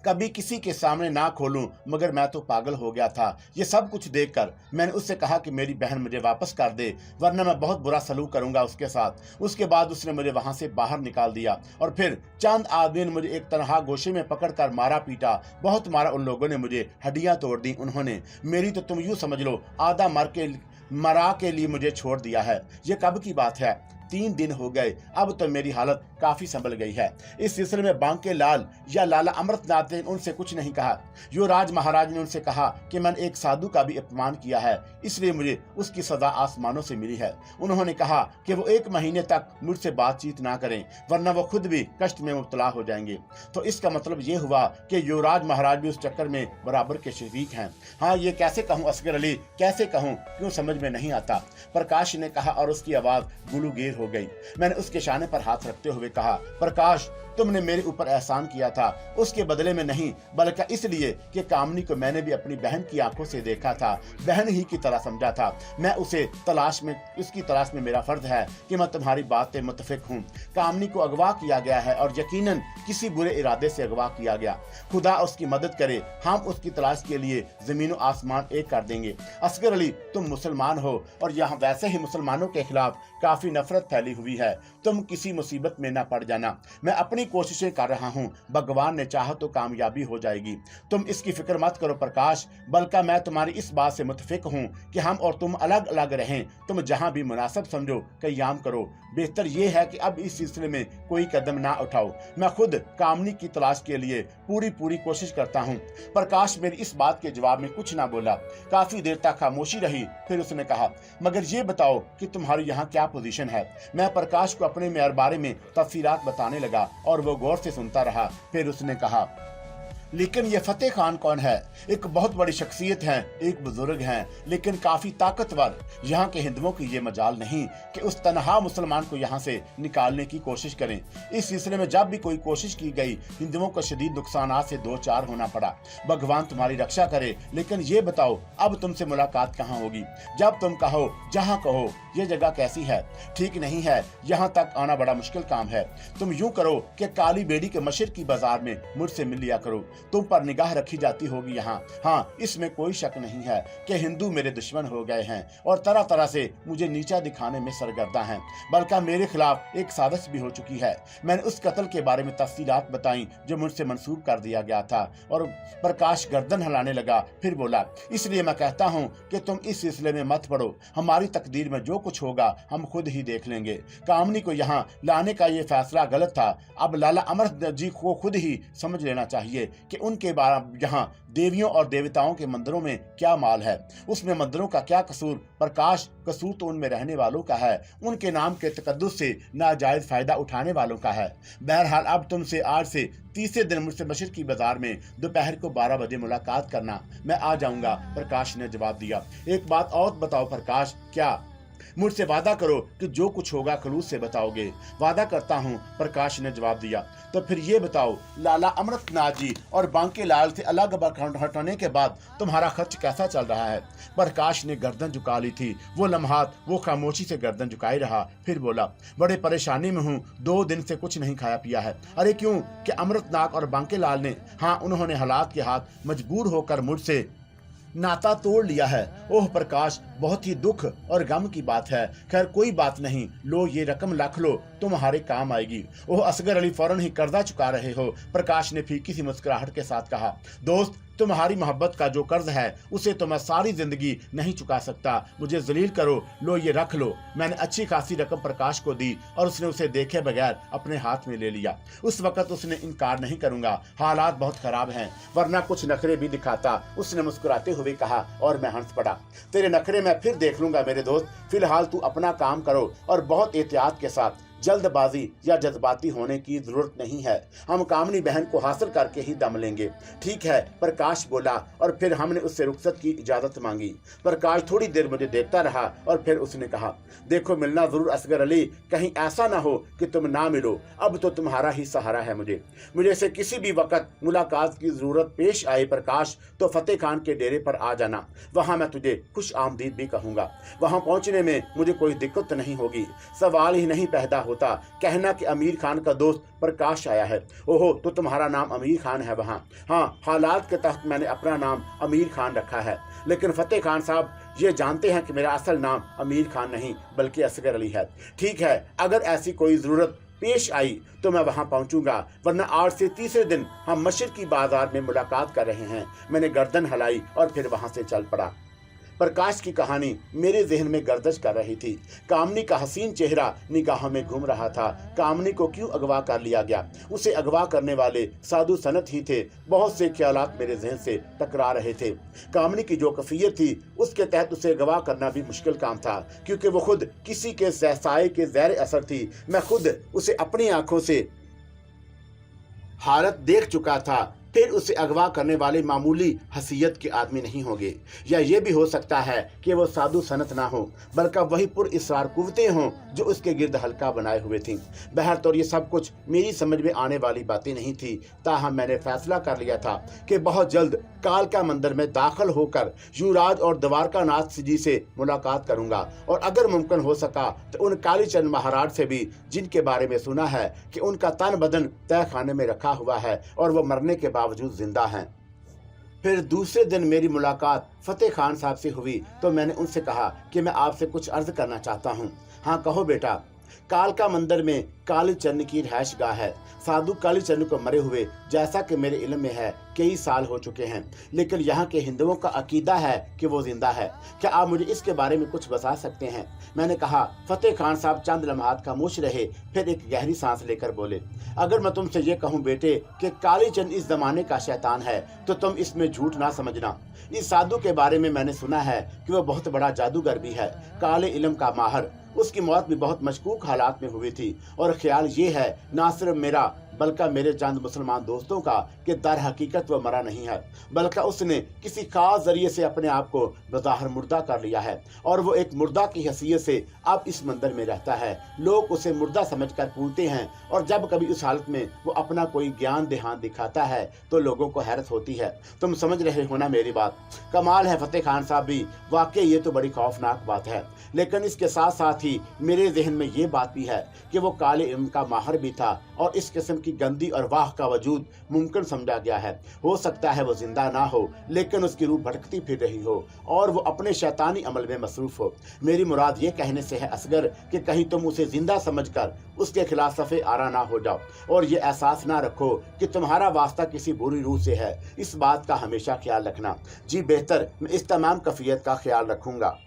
कभी किसी के सामने ना खोलूं, मगर मैं तो पागल हो गया था। ये सब कुछ देखकर मैंने उससे कहा कि मेरी बहन मुझे वापस कर दे, वरना मैं बहुत बुरा सलूक करूंगा उसके साथ। उसके बाद उसने मुझे वहां से बाहर निकाल दिया और फिर चंद आदमी ने मुझे एक तनहा गोशे में पकड़कर मारा पीटा। बहुत मारा। उन लोगों ने मुझे हड्डियां तोड़ दी। उन्होंने मेरी तो तुम यूं समझ लो आधा मरा के लिए मुझे छोड़ दिया है। ये कब की बात है? 3 दिन हो गए। अब तो मेरी हालत काफी संभल गई है। इस सिलसिले में बांके लाल या लाला अमृतनाथ ने उनसे कुछ नहीं कहा। युवराज महाराज ने उनसे कहा कि मैंने एक साधु का भी अपमान किया है, इसलिए मुझे उसकी सजा आसमानों से मिली है। उन्होंने कहा कि वो 1 महीने तक मुझसे बातचीत ना करें, वरना वो खुद भी कष्ट में मुब्तला हो जाएंगे। तो इसका मतलब ये हुआ कि युवराज महाराज भी उस चक्कर में बराबर के शरीक हैं। हाँ, ये कैसे कहूँ असगर अली, कैसे कहूँ? क्यों समझ में नहीं आता? प्रकाश ने कहा और उसकी आवाज गुलूगीर हो गई। मैंने उसके शाने पर हाथ रखते हुए कहा, प्रकाश, तुमने मेरे ऊपर एहसान किया था, उसके बदले में नहीं, बल्कि इसलिए कि कामनी को मैंने भी अपनी बहन की आंखों से देखा था, बहन ही की तरह समझा था। मैं उसकी तलाश में मेरा फर्ज है कि मैं तुम्हारी बात से मुत्तफिक हूँ। कामनी को अगवा किया गया है और यकीनन किसी बुरे इरादे से अगवा किया गया। खुदा उसकी मदद करे, हम उसकी तलाश के लिए जमीन और आसमान एक कर देंगे। असगर अली, तुम मुसलमान हो और यहाँ वैसे ही मुसलमानों के खिलाफ काफी नफरत फैली हुई है। तुम किसी मुसीबत में न पड़ जाना। मैं अपनी कोशिशें कर रहा हूँ, भगवान ने चाहा तो कामयाबी हो जाएगी। तुम इसकी फिक्र मत करो प्रकाश, बल्कि मैं तुम्हारी इस बात से मुतफिक हूँ कि हम और तुम अलग अलग रहें। तुम जहाँ भी मुनासिब समझो क़याम करो। बेहतर यह है कि अब इस सिलसिले में कोई कदम ना उठाओ। मैं खुद कामनी की तलाश के लिए पूरी कोशिश करता हूँ। प्रकाश मेरी इस बात के जवाब में कुछ ना बोला। काफी देर तक खामोशी रही। फिर उसने कहा, मगर ये बताओ कि तुम्हारी यहाँ क्या पोजीशन है? मैं प्रकाश को अपने मेयर बारे में तफसीलात बताने लगा और वो गौर से सुनता रहा। फिर उसने कहा, लेकिन ये फतेह खान कौन है? एक बहुत बड़ी शख्सियत हैं, एक बुजुर्ग हैं, लेकिन काफी ताकतवर। यहाँ के हिंदुओं की ये मजाल नहीं कि उस तनहा मुसलमान को यहाँ से निकालने की कोशिश करें। इस सिलसिले में जब भी कोई कोशिश की गई, हिंदुओं को शदीद नुकसान से 2-4 होना पड़ा। भगवान तुम्हारी रक्षा करे। लेकिन ये बताओ, अब तुमसे मुलाकात कहाँ होगी? जब तुम कहो, जहाँ कहो। ये जगह कैसी है? ठीक नहीं है, यहाँ तक आना बड़ा मुश्किल काम है। तुम यूं करो कि काली बेड़ी के मशरिकी बाजार में मुझसे मिल लिया करो। तुम पर निगाह रखी जाती होगी यहाँ। हाँ, इसमें कोई शक नहीं है कि हिंदू मेरे दुश्मन हो गए हैं और तरह तरह से मुझे नीचा दिखाने में सरगर्दा हैं। बल्कि मेरे खिलाफ एक साजिश भी हो चुकी है। मैंने उस कत्ल के बारे में तफसीलात बताई जो मुझसे मंसूब कर दिया गया था। और प्रकाश गर्दन हिलाने लगा। फिर बोला, इसलिए मैं कहता हूँ कि तुम इस सिलसिले में मत पड़ो। हमारी तकदीर में जो कुछ होगा हम खुद ही देख लेंगे। कामनी को यहाँ लाने का ये फैसला गलत था। अब लाला अमर जी को खुद ही समझ लेना चाहिए कि उनके यहाँ देवियों और देवताओं के मंदिरों में क्या माल है, उसमें मंदिरों का क्या कसूर। प्रकाश, कसूर तो उनमें रहने वालों का है, उनके नाम के तकद्दुस से नाजायज फायदा उठाने वालों का है। बहरहाल अब तुमसे आज से तीसरे दिन मुझसे मशरिक की बाजार में दोपहर को 12 बजे मुलाकात करना, मैं आ जाऊंगा। प्रकाश ने जवाब दिया। एक बात और बताओ प्रकाश। क्या? मुझसे वादा करो कि जो कुछ होगा खलूस से बताओगे। वादा करता हूँ, प्रकाश ने जवाब दिया। तो फिर ये बताओ, लाला अमृतनाथ जी और बांके लाल से अलग हटने के बाद तुम्हारा खर्च कैसा चल रहा है? प्रकाश ने गर्दन झुका ली थी। वो लम्हात वो खामोशी से गर्दन झुकाई रहा, फिर बोला, बड़े परेशानी में हूँ, 2 दिन से कुछ नहीं खाया पिया है। अरे क्यों? कि अमृतनाथ और बांके लाल ने, हाँ, उन्होंने हालात के हाथ मजबूर होकर मुझसे नाता तोड़ लिया है। ओह प्रकाश, बहुत ही दुख और गम की बात है। खैर कोई बात नहीं, लो ये रकम रख लो, तुम्हारे काम आएगी। ओह असगर अली फौरन ही कर्जा चुका रहे हो, प्रकाश ने फीकी सी मुस्कुराहट के साथ कहा। दोस्त, तुम्हारी मोहब्बत का जो कर्ज है उसे तो मैं सारी जिंदगी नहीं चुका सकता। मुझे जलील करो, लो ये रख लो। मैंने अच्छी खासी रकम प्रकाश को दी और उसने उसे देखे बगैर अपने हाथ में ले लिया। उस वक्त उसने इनकार नहीं करूंगा, हालात बहुत खराब हैं, वरना कुछ नखरे भी दिखाता, उसने मुस्कुराते हुए कहा, और मैं हंस पड़ा। तेरे नखरे मैं फिर देख लूंगा मेरे दोस्त, फिलहाल तू अपना काम करो और बहुत एहतियात के साथ। जल्दबाजी या जज्बाती होने की जरूरत नहीं है, हम कामनी बहन को हासिल करके ही दम लेंगे। ठीक है, प्रकाश बोला, और फिर हमने उससे रुखसत की इजाजत मांगी। प्रकाश थोड़ी देर मुझे देखता रहा और फिर उसने कहा, देखो मिलना जरूर असगर अली, कहीं ऐसा ना हो कि तुम ना मिलो। अब तो तुम्हारा ही सहारा है मुझे से किसी भी वक्त मुलाकात की जरूरत पेश आए प्रकाश, तो फतेह खान के डेरे पर आ जाना, वहां मैं तुझे खुश आमदीद भी कहूंगा। वहां पहुंचने में मुझे कोई दिक्कत नहीं होगी, सवाल ही नहीं पैदा होता कहना कि अमीर खान का दोस्त प्रकाश आया है। ओहो, तो तुम्हारा नाम अमीर खान है वहां? हाँ, हालात के तहत मैंने अपना नाम अमीर खान रखा है, लेकिन फतेह खान साहब ये जानते हैं कि मेरा असल नाम अमीर खान नहीं बल्कि असगर अली है। ठीक है, अगर ऐसी कोई जरूरत पेश आई तो मैं वहां पहुंचूंगा, वरना आज से तीसरे दिन हम मशरिक की बाजार में मुलाकात कर रहे हैं। मैंने गर्दन हिलाई और फिर वहां से चल पड़ा। प्रकाश की कहानी मेरे जहन में गर्दिश कर रही थी। कामनी का हसीन चेहरा निगाहों में घूम रहा था। कामनी को क्यों अगवा कर लिया गया? उसे अगवा करने वाले साधु सनत ही थे। बहुत से ख्यालात मेरे जहन से टकरा रहे थे। कामनी की जो कैफियत थी उसके तहत उसे अगवा करना भी मुश्किल काम था, क्योंकि वो खुद किसी के साए के ज़ैर असर थी। मैं खुद उसे अपनी आंखों से हालत देख चुका था। फिर उसे अगवा करने वाले मामूली हसीयत के आदमी नहीं होंगे, या ये भी हो सकता है कि वो साधु सनत ना हो, बल्कि वही पुरइसरार कुव्वतें हों जो उसके गिर्द हल्का बनाए हुए थीं। बहरतौर ये सब कुछ मेरी समझ में आने वाली बातें नहीं थी, ताहम मैंने फैसला कर लिया था कि बहुत जल्द कालका मंदिर में दाखिल होकर युवराज और द्वारका नाथ जी से मुलाकात करूंगा, और अगर मुमकिन हो सका तो उन कालीचंद महाराज से भी, जिनके बारे में सुना है कि उनका तन बदन तय खाने में रखा हुआ है और वो मरने के बावजूद जिंदा हैं। फिर दूसरे दिन मेरी मुलाकात फतेह खान साहब से हुई तो मैंने उनसे कहा कि मैं आपसे कुछ अर्ज करना चाहता हूँ। हाँ कहो बेटा। कालका मंदिर में कालीचंद की रिहाइश गाह है। साधु कालीचंद को मरे हुए, जैसा कि मेरे इल्म में है, कई साल हो चुके हैं, लेकिन यहाँ के हिंदुओं का अकीदा है कि वो जिंदा है। क्या आप मुझे इसके बारे में कुछ बता सकते हैं? मैंने कहा। फतेह खान साहब चंद लम्हात खामोश रहे, फिर एक गहरी सांस लेकर बोले, अगर मैं तुमसे ये कहूँ बेटे कि कालीचंद इस जमाने का शैतान है तो तुम इसमें झूठ ना समझना। इस साधु के बारे में मैंने सुना है कि वो बहुत बड़ा जादूगर भी है, काले इल्म का माहर। उसकी मौत भी बहुत मशकूक हालात में हुई थी, और ख्याल ये है ना सिर्फ मेरा बल्कि मेरे चंद मुसलमान दोस्तों का कि दर हकीकत वो मरा नहीं है, बल्कि उसने किसी खास जरिए से अपने आप को बज़ाहिर मुर्दा कर लिया है, और वो एक मुर्दा की हैसियत से अब इस मंदिर में रहता है। लोग उसे मुर्दा समझकर पूजते हैं, और जब कभी उस हालत में वो अपना कोई ज्ञान देहान दिखाता है तो लोगों को हैरत होती है। तुम समझ रहे हो ना मेरी बात? कमाल है फतेह खान साहब भी, वाकई ये तो बड़ी खौफनाक बात है। लेकिन इसके साथ साथ ही मेरे जहन में ये बात भी है कि वो काले इल्म का माहिर भी था, और इस किस्म की गंदी और वाह का वजूद मुमकिन समझा गया है। हो सकता है वो जिंदा ना हो, लेकिन उसकी रूह भटकती फिर रही हो और वो अपने शैतानी अमल में मसरूफ हो। मेरी मुराद ये कहने से है असगर कि कहीं तुम उसे जिंदा समझकर उसके खिलाफ सफ़े आरा ना हो जाओ, और ये एहसास ना रखो कि तुम्हारा वास्ता किसी बुरी रूह से है। इस बात का हमेशा ख्याल रखना। जी बेहतर, मैं इस तमाम कैफियत का ख्याल रखूंगा।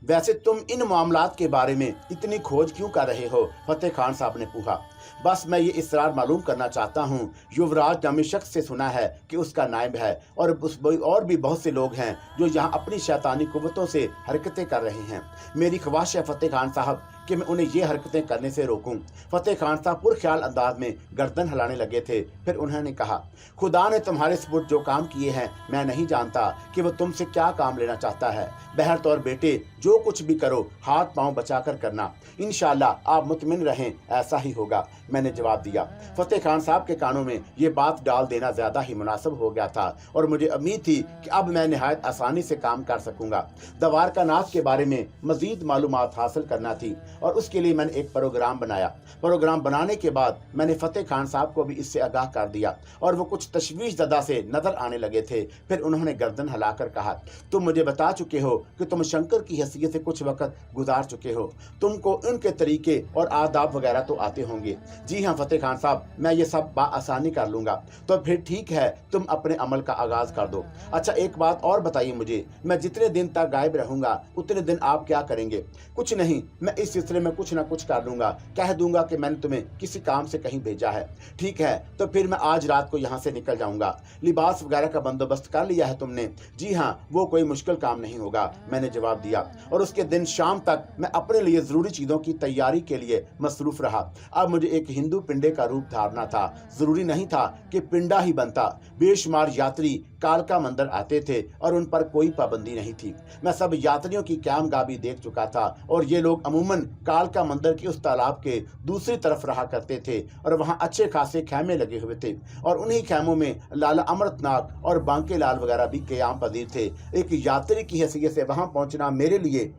वैसे तुम इन मामलात के बारे में इतनी खोज क्यों कर रहे हो? फतेह खान साहब ने पूछा। बस मैं ये इसरार मालूम करना चाहता हूँ। युवराज नामी शख्स से सुना है कि उसका नायब है और भी बहुत से लोग हैं जो यहाँ अपनी शैतानी कुव्वतों से हरकतें कर रहे हैं। मेरी ख्वाहिश है फतेह खान साहब कि मैं उन्हें ये हरकतें करने से रोकूं। फतेह खान साहब पुरख्याल अंदाज में गर्दन हिलाने लगे थे। फिर उन्होंने कहा, खुदा ने तुम्हारे सपुर्द जो काम किए हैं, मैं नहीं जानता कि वो तुमसे क्या काम लेना चाहता है। बहरतौर बेटे, जो कुछ भी करो हाथ पांव बचाकर करना। इंशाअल्लाह आप मुतमिन रहें, ऐसा ही होगा, मैंने जवाब दिया। फतेह खान साहब के कानों में ये बात डाल देना ज्यादा ही मुनासिब हो गया था और मुझे उम्मीद थी कि अब मैं निहायत आसानी से काम कर सकूंगा। द्वारका नाथ के बारे में मजीद मालूमात हासिल करना थी और उसके लिए मैंने एक प्रोग्राम बनाया। प्रोग्राम बनाने के बाद मैंने फतेह खान साहब को भी इससे आगाह कर दिया और वो कुछ तशवीश ज़दा से नजर आने लगे थे। फिर उन्होंने गर्दन हिलाकर कहा, तुम मुझे बता चुके हो कि तुम शंकर की हैसियत से कुछ वक्त गुजार चुके हो, तुमको उनके तरीके और आदाब वगैरह तो आते होंगे। जी हाँ फतेह खान साहब, मैं ये सब बाआसानी कर लूँगा। तो फिर ठीक है, तुम अपने अमल का आगाज़ कर दो। अच्छा एक बात और बताइए मुझे, मैं जितने दिन तक गायब रहूँगा उतने दिन आप क्या करेंगे? कुछ नहीं, मैं इस सिलसिले में कुछ ना कुछ कर लूँगा। कह दूंगा कि मैंने तुम्हें किसी काम से कहीं भेजा है। ठीक है, तो फिर मैं आज रात को यहाँ से निकल जाऊँगा। लिबास वगैरह का बंदोबस्त कर लिया है तुमने? जी हाँ, वो कोई मुश्किल काम नहीं होगा, मैंने जवाब दिया। और उसके दिन शाम तक मैं अपने लिए ज़रूरी चीज़ों की तैयारी के लिए मसरूफ़ रहा। अब मुझे एक हिंदू पिंडे का रूप धारना था। ज़रूरी नहीं था कि पिंडा ही बनता। बेशुमार यात्री कालका मंदिर आते थे और उन पर कोई पाबंदी नहीं थी। मैं सब यात्रियों की क़यामगाह भी देख चुका था और ये लोग अमूमन कालका मंदिर के उस तालाब के दूसरी तरफ रहा करते थे और वहाँ अच्छे खासे खैमे लगे हुए थे और उन्हीं खैमों में लाला अमृतनाथ और बांके लाल वगैरह भी क़याम पजीर थे। एक यात्री की हैसियत से वहाँ पहुँचना मेरे लिए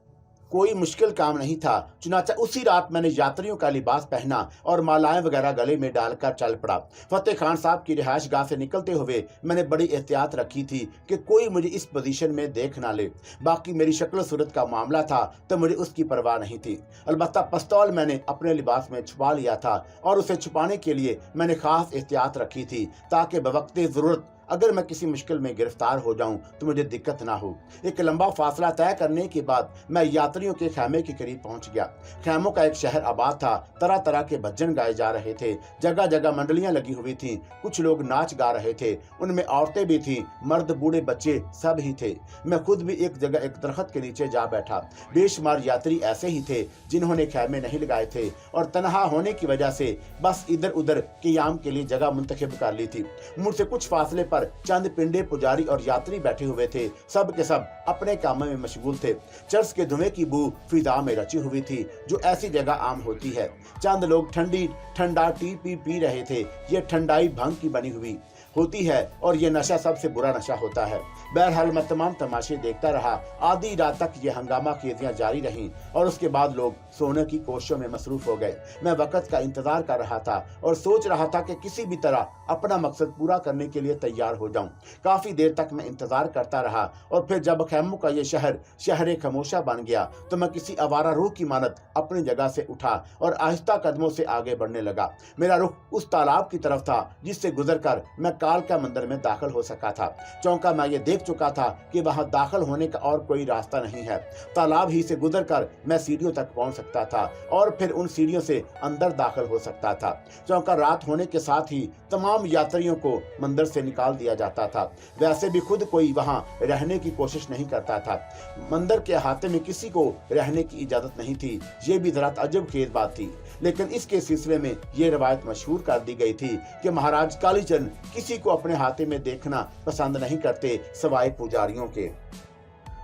कोई मुश्किल काम नहीं था। चुनाचा उसी रात मैंने यात्रियों का लिबास पहना और मालाएं वगैरह गले में डालकर चल पड़ा। फतेह खान साहब की रिहाइश गाह से निकलते हुए मैंने बड़ी एहतियात रखी थी कि कोई मुझे इस पोजीशन में देख ना ले। बाकी मेरी शक्ल सूरत का मामला था तो मुझे उसकी परवाह नहीं थी। अलबत्ता पिस्तौल मैंने अपने लिबास में छुपा लिया था और उसे छुपाने के लिए मैंने खास एहतियात रखी थी ताकि बवक्ते ज़रूरत अगर मैं किसी मुश्किल में गिरफ्तार हो जाऊं तो मुझे दिक्कत ना हो। एक लंबा फासला तय करने के बाद मैं यात्रियों के खैमे के करीब पहुंच गया। खैमों का एक शहर आबाद था। तरह तरह के भजन गाए जा रहे थे। जगह जगह मंडलियां लगी हुई थीं। कुछ लोग नाच गा रहे थे। उनमें औरतें भी थीं, मर्द बूढ़े बच्चे सब ही थे। मैं खुद भी एक जगह एक दरख्त के नीचे जा बैठा। बेशुमार यात्री ऐसे ही थे जिन्होंने खैमे नहीं लगाए थे और तनहा होने की वजह से बस इधर उधर क़याम के लिए जगह मुंतखब कर ली थी। मुझसे कुछ फासले पर चंद पिंडे, पुजारी और यात्री बैठे हुए थे। सब के सब अपने कामों में मशगूल थे। चर्च के धुएं की बू फिजा में रची हुई थी जो ऐसी जगह आम होती है। चंद लोग ठंडा टी पी रहे थे। ये ठंडाई भंग की बनी हुई होती है और ये नशा सबसे बुरा नशा होता है। बहरहाल मैं तमाम तमाशे देखता रहा। आधी रात तक ये हंगामा खेजियां जारी रहीं और उसके बाद लोग सोने की कोशिशों में मसरूफ हो गए। मैं वक़्त का इंतजार कर रहा था और सोच रहा था कि किसी भी तरह अपना मकसद पूरा करने के लिए तैयार हो जाऊं। काफ़ी देर तक मैं इंतजार करता रहा और फिर जब खैमों का ये शहर खामोशा बन गया तो मैं किसी आवारा रूह की मानत अपनी जगह से उठा और आहिस्ता कदमों से आगे बढ़ने लगा। मेरा रुख उस तालाब की तरफ था जिससे गुजरकर मैं कालका मंदिर में दाखिल हो सका था। चौंका मैं ये देख चुका था कि वहां दाखिल होने का और कोई रास्ता नहीं है। तालाब ही से गुजरकर मैं सीढ़ियों तक पहुंच सकता था और फिर उन सीढ़ियों से अंदर दाखिल हो सकता था। चौंका रात होने के साथ ही तमाम यात्रियों को मंदिर से निकाल दिया जाता था। वैसे भी खुद कोई वहां रहने की कोशिश नहीं करता था। मंदिर के अहाते में किसी को रहने की इजाजत नहीं थी। ये भी जरा अजब खेज बात थी, लेकिन इसके सिलसिले में ये रवायत मशहूर कर दी गई थी कि महाराज कालीचंद किसी को अपने हाथे में देखना पसंद नहीं करते सवाए पुजारियों के।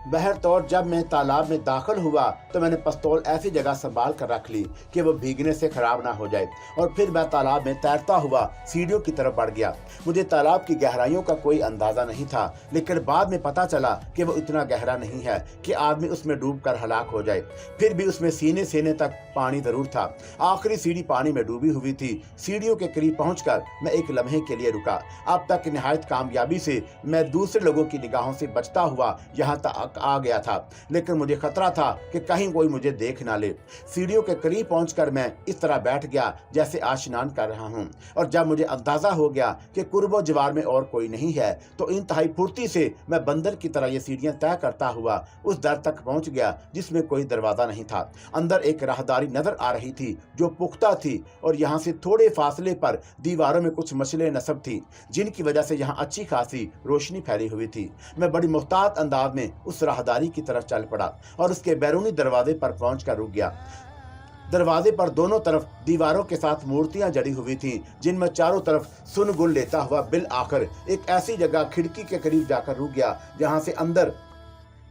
बहरतौर जब मैं तालाब में दाखिल हुआ तो मैंने पिस्तौल ऐसी जगह संभाल कर रख ली कि वो भीगने से खराब ना हो जाए और फिर मैं तालाब में तैरता हुआ सीढ़ियों की तरफ बढ़ गया। मुझे तालाब की गहराइयों का कोई अंदाजा नहीं था, लेकिन बाद में पता चला कि वो इतना गहरा नहीं है कि आदमी उसमें डूबकर हलाक हो जाए। फिर भी उसमें सीने तक पानी जरूर था। आखिरी सीढ़ी पानी में डूबी हुई थी। सीढ़ियों के करीब पहुंचकर मैं एक लम्हे के लिए रुका। अब तक निहायत कामयाबी से मैं दूसरे लोगों की निगाहों से बचता हुआ यहाँ तक तक आ गया था, लेकिन मुझे खतरा था कि कहीं कोई मुझे देख ना ले। सीढ़ियों के करीब पहुंचकर मैं इस तरह बैठ गया जैसे आशनान कर रहा हूं, और जब मुझे अंदाजा हो गया कि कुर्बो जवार में और कोई नहीं है, तो इंतहाई फुर्ती से मैं बंदर की तरह ये सीढ़ियां तय करता हुआ उस दर तक पहुंच गया जिसमें कोई दरवाजा नहीं था। अंदर एक राहदारी नजर आ रही थी जो पुख्ता थी, और यहाँ से थोड़े फासले पर दीवारों में कुछ मशले नस्ब थी, जिनकी वजह से यहाँ अच्छी खासी रोशनी फैली हुई थी। मैं बड़ी मुहतात अंदाज में उस राहदारी की तरफ चल पड़ा और उसके बैरूनी दरवाजे पर पहुंचकर रुक गया। दरवाजे पर दोनों तरफ दीवारों के साथ मूर्तियां जड़ी हुई थीं, जिनमें चारों तरफ सुन-गुल लेता हुआ बिल आखिर एक ऐसी जगह खिड़की के करीब जाकर रुक गया जहां से अंदर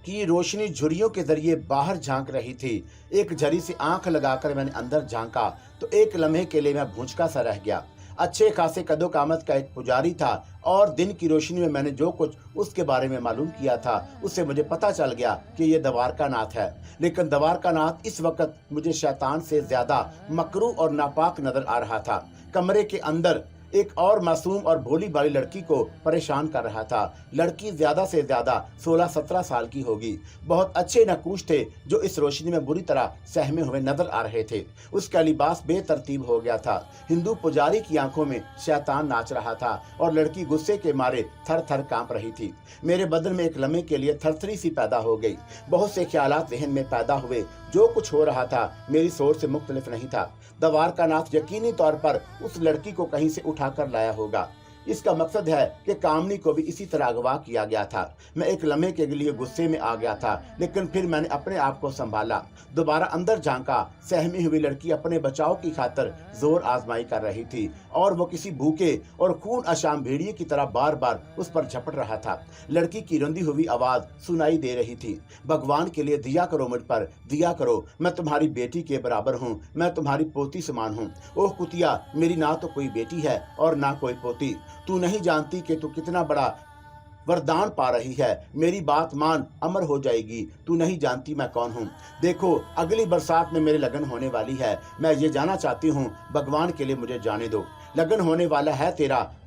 की रोशनी झुर्रियों के जरिए बाहर झांक रही थी। एक झरी से आंख लगाकर मैंने अंदर झांका तो एक लम्हे के लिए मैं भूंचका सा रह गया। अच्छे खासे कदो कामत का एक पुजारी था, और दिन की रोशनी में मैंने जो कुछ उसके बारे में मालूम किया था उससे मुझे पता चल गया कि यह द्वारका नाथ है। लेकिन द्वारका नाथ इस वक्त मुझे शैतान से ज्यादा मकरूह और नापाक नजर आ रहा था। कमरे के अंदर एक और मासूम और भोली भाली लड़की को परेशान कर रहा था। लड़की ज्यादा से ज्यादा 16-17 साल की होगी। बहुत अच्छे नकूश थे जो इस रोशनी में बुरी तरह सहमे हुए नजर आ रहे थे। उसका लिबास बेतरतीब हो गया था। हिंदू पुजारी की आंखों में शैतान नाच रहा था और लड़की गुस्से के मारे थर थर कांप रही थी। मेरे बदन में एक लम्हे के लिए थरथरी सी पैदा हो गई। बहुत से ख्यालात ज़हन में पैदा हुए। जो कुछ हो रहा था मेरी सोच से मुख्तलिफ नहीं था। द्वारका नाथ यकीनी तौर पर उस लड़की को कहीं से उठाकर लाया होगा। इसका मकसद है कि कामनी को भी इसी तरह अगवा किया गया था। मैं एक लम्हे के लिए गुस्से में आ गया था, लेकिन फिर मैंने अपने आप को संभाला। दोबारा अंदर झांका। सहमी हुई लड़की अपने बचाव की खातिर जोर आजमाई कर रही थी, और वो किसी भूखे और खून अशाम भेड़िए की तरह बार बार उस पर झपट रहा था। लड़की की रुंधी हुई आवाज सुनाई दे रही थी, भगवान के लिए दिया करो, मुझ पर दिया करो, मैं तुम्हारी बेटी के बराबर हूँ, मैं तुम्हारी पोती समान हूँ। ओह कुतिया, मेरी ना तो कोई बेटी है और ना कोई पोती। तू नहीं जानती कि तू कितना बड़ा वरदान पा रही है। मेरी बात मान, अमर हो जाएगी। तू नहीं जानती मैं कौन हूँ। देखो, अगली बरसात में मेरे लगन होने वाली है। मैं ये जाना चाहती हूँ, भगवान के लिए मुझे जाने दो। लगन होने वाला है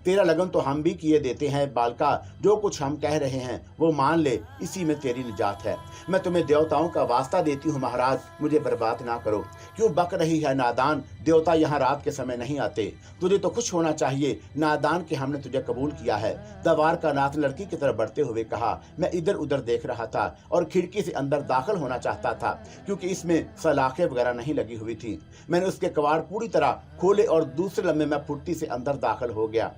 तेरा लगन तो हम भी किए देते हैं बालका। जो कुछ हम कह रहे हैं वो मान ले, इसी में तेरी निजात है। मैं तुम्हें देवताओं का वास्ता देती हूँ महाराज, मुझे बर्बाद ना करो। क्यों बक रही है नादान? देवता यहाँ रात के समय नहीं आते। तुझे तो खुश होना चाहिए नादान कि हमने तुझे कबूल किया है। द्वारका नाथ लड़की की तरफ बढ़ते हुए कहा। मैं इधर उधर देख रहा था और खिड़की से अंदर दाखिल होना चाहता था, क्योंकि इसमें सलाखें वगैरह नहीं लगी हुई थी। मैंने उसके कवाड़ पूरी तरह खोले और दूसरे लम्हे में फुर्ती से अंदर दाखिल हो गया।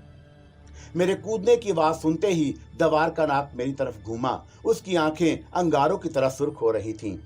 मेरे कूदने की आवाज सुनते ही द्वारका नाथ मेरी तरफ घूमा। उसकी आंखें अंगारों की तरह सुर्ख हो रही थीं।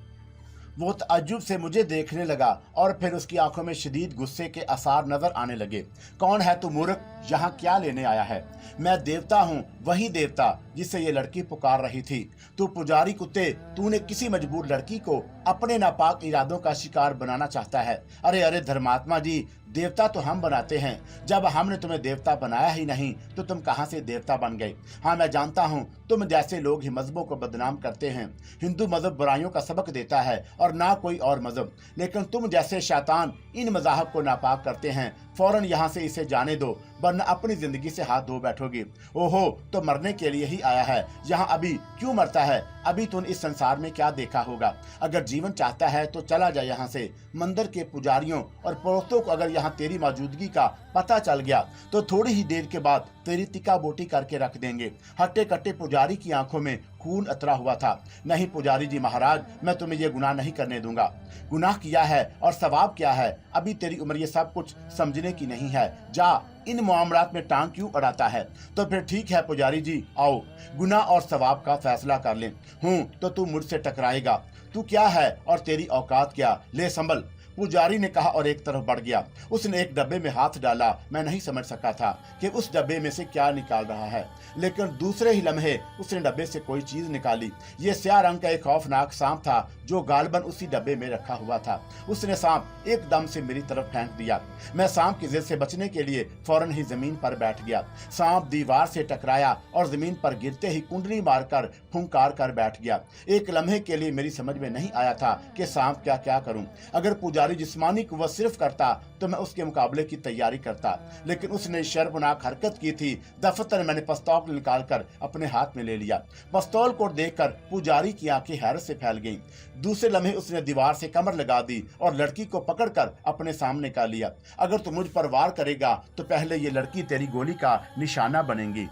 वो ताज्जुब से मुझे देखने लगा और फिर उसकी आंखों में शदीद गुस्से के आसार नजर आने लगे। कौन है तू मूर्ख? यहाँ क्या लेने आया है? मैं देवता हूँ, वही देवता जिसे ये लड़की पुकार रही थी। तू पुजारी कुत्ते, तूने किसी मजबूर लड़की को अपने नापाक इरादों का शिकार बनाना चाहता है। अरे अरे धर्मात्मा जी, देवता तो हम बनाते हैं। जब हमने तुम्हें देवता बनाया ही नहीं तो तुम कहां से देवता बन गए? हाँ, मैं जानता हूं तुम जैसे लोग ही मजहबों को बदनाम करते हैं। हिंदू मजहब बुराइयों का सबक देता है और ना कोई और मजहब, लेकिन तुम जैसे शैतान इन मजाहब को नापाक करते हैं। फौरन यहाँ से इसे जाने दो, वरना अपनी जिंदगी से हाथ धो बैठोगे। ओहो, तो मरने के लिए ही आया है। यहाँ अभी क्यों मरता है? अभी तुम इस संसार में क्या देखा होगा? अगर जीवन चाहता है तो चला जा यहाँ से। मंदिर के पुजारियों और पड़ोसों को अगर यहाँ तेरी मौजूदगी का पता चल गया तो थोड़ी ही देर के बाद तेरी टिका बोटी करके रख देंगे। हट्टे कट्टे पुजारी की आंखों में खून अतरा हुआ था। नहीं पुजारी जी महाराज, मैं तुम्हें ये गुनाह नहीं करने दूंगा। गुनाह किया है और सवाब क्या है? अभी तेरी उम्र ये सब कुछ समझने की नहीं है। जा, इन मामलात में टांग क्यों अड़ाता है? तो फिर ठीक है पुजारी जी, आओ गुनाह और सवाब का फैसला कर लें। हूँ तो तू मुझसे टकराएगा। तू क्या है और तेरी औकात क्या? ले संभल, पुजारी ने कहा और एक तरफ बढ़ गया। उसने एक डब्बे में हाथ डाला। मैं नहीं समझ सका था कि उस डब्बे में से क्या निकाल रहा है, लेकिन दूसरे ही लम्हे उसने डब्बे से कोई चीज निकाली। ये स्याह रंग का एक खौफनाक सांप था जो गालबन उसी डब्बे में रखा हुआ था। उसने सांप एकदम से मेरी तरफ फेंक दिया। मैं सांप की जिद से बचने के लिए फौरन ही जमीन पर बैठ गया। सांप दीवार से टकराया और जमीन पर गिरते ही कुंडली मारकर फुंकार कर बैठ गया। एक लम्हे के लिए मेरी समझ में नहीं आया था कि सांप क्या क्या करूं। अगर पुजारी पुजारी जिस्मानी कुव्वत सिर्फ करता तो मैं उसके मुकाबले की तैयारी करता, लेकिन उसने शर्मनाक हरकत की थी। दफतर मैंने पिस्तौल निकालकर अपने हाथ में ले लिया। पिस्तौल को देखकर पुजारी की आंखें हैरत से फैल गईं। दूसरे लम्हे उसने दीवार से कमर लगा दी और लड़की को पकड़कर अपने सामने कर लिया। अगर तू मुझ पर वार करेगा तो पहले ये लड़की तेरी गोली का निशाना बनेगी,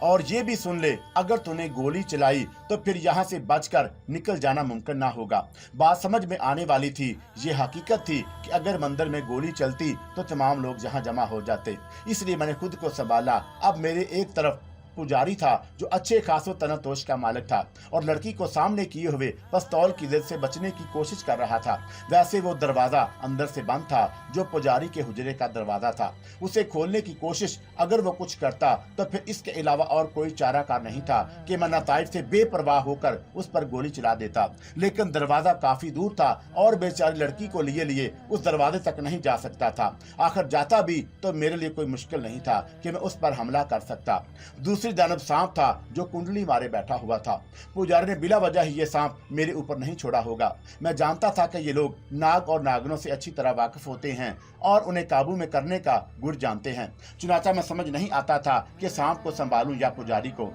और ये भी सुन ले, अगर तूने गोली चलाई तो फिर यहाँ से बचकर निकल जाना मुमकिन ना होगा। बात समझ में आने वाली थी। ये हकीकत थी कि अगर मंदिर में गोली चलती तो तमाम लोग यहाँ जमा हो जाते, इसलिए मैंने खुद को संभाला। अब मेरे एक तरफ पुजारी था जो अच्छे खासो तनतोष का मालिक था और लड़की को सामने किए हुए पिस्तौल की जिद से बचने की कोशिश कर रहा था। वैसे वो दरवाजा अंदर से बंद था जो पुजारी के हुजरे का दरवाजा था। उसे खोलने की कोशिश अगर वो कुछ करता तो फिर इसके अलावा और कोई चाराकार नहीं था कि मैं नताइज से बेपरवाह होकर उस पर गोली चला देता। लेकिन दरवाजा काफी दूर था और बेचारी लड़की को लिए लिए उस दरवाजे तक नहीं जा सकता था। आखिर जाता भी तो मेरे लिए कोई मुश्किल नहीं था कि मैं उस पर हमला कर सकता। दूसरी जानब सांप था जो कुंडली मारे बैठा हुआ था। पुजारी ने बिला वजह ही ये सांप मेरे ऊपर नहीं छोड़ा होगा। मैं जानता था कि ये लोग नाग और नागनों से अच्छी तरह वाकिफ होते हैं और उन्हें काबू में करने का गुर जानते हैं। चुनाचा मैं समझ नहीं आता था कि सांप को संभालूं या पुजारी को।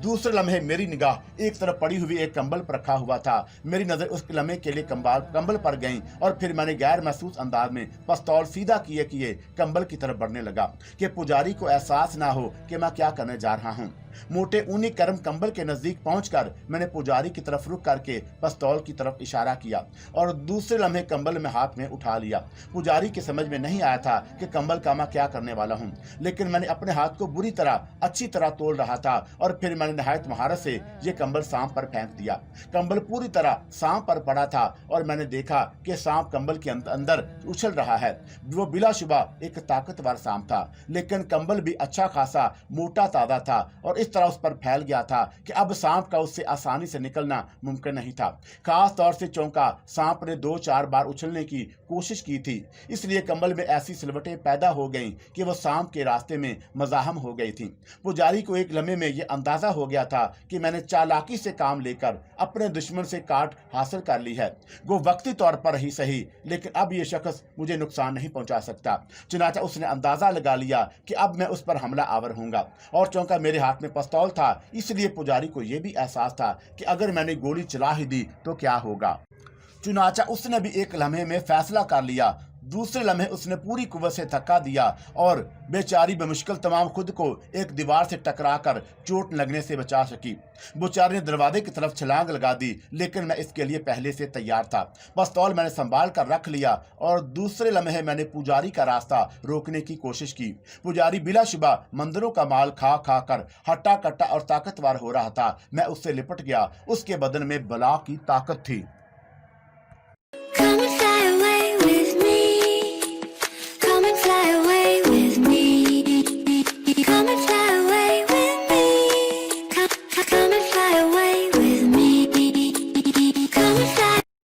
दूसरे लम्हे मेरी निगाह एक तरफ पड़ी हुई एक कंबल पर रखा हुआ था। मेरी नजर उस लम्हे के लिए कंबल पर गई और फिर मैंने गैर महसूस अंदाज में पिस्तौल सीधा किए किए कंबल की तरफ बढ़ने लगा कि पुजारी को एहसास ना हो कि मैं क्या करने जा रहा हूँ। मोटे ऊनी गर्म कंबल के नजदीक पहुंचकर मैंने पुजारी की तरफ रुक करके पिस्तौल की तरफ इशारा किया और दूसरे लम्हे कंबल में हाथ में उठा लिया। पुजारी के समझ में नहीं आया था कि कंबल का मैं क्या करने वाला हूं, लेकिन मैंने अपने हाथ को बुरी तरह अच्छी तरह तोड़ रहा था और फिर मैंने निहायत महारत से ये कंबल सांप पर फेंक दिया। कंबल पूरी तरह सांप पर पड़ा था और मैंने देखा कि सांप कंबल के अंदर उछल रहा है। वो बिलाशुबा एक ताकतवर सांप था, लेकिन कंबल भी अच्छा खासा मोटा ताजा था और इस तरह उस पर फैल गया था कि अब सांप का उससे आसानी से निकलना मुमकिन नहीं था। खास तौर से चौंका सांप ने 2-4 बार उछलने की कोशिश की थी, इसलिए कंबल में ऐसी सिलवटें पैदा हो गईं कि वो सांप के रास्ते में मज़ाहम हो गई थी। पुजारी को एक लम्हे में यह अंदाजा हो गया था कि मैंने चालाकी से काम लेकर अपने दुश्मन से काट हासिल कर ली है। वो वक्ती तौर पर ही सही, लेकिन अब ये शख्स मुझे नुकसान नहीं पहुंचा सकता। चुनाचा उसने अंदाजा लगा लिया कि अब मैं उस पर हमला आवर होऊंगा और चौंका मेरे हाथ में पिस्तौल था, इसलिए पुजारी को यह भी एहसास था कि अगर मैंने गोली चला ही दी तो क्या होगा। चुनाचा उसने भी एक लम्हे में फैसला कर लिया। दूसरे लम्हे उसने पूरी कुव्वत से धक्का दिया और बेचारी बेमुश्किल तमाम खुद को एक दीवार से टकराकर चोट लगने से बचा सकी। बेचारी ने दरवाजे की तरफ छलांग लगा दी, लेकिन मैं इसके लिए पहले से तैयार था। पिस्तौल मैंने संभाल कर रख लिया और दूसरे लम्हे मैंने पुजारी का रास्ता रोकने की कोशिश की। पुजारी बिलाशुबा मंदिरों का माल खा खा कर हट्टा कट्टा और ताकतवर हो रहा था। मैं उससे लिपट गया। उसके बदन में बला की ताकत थी।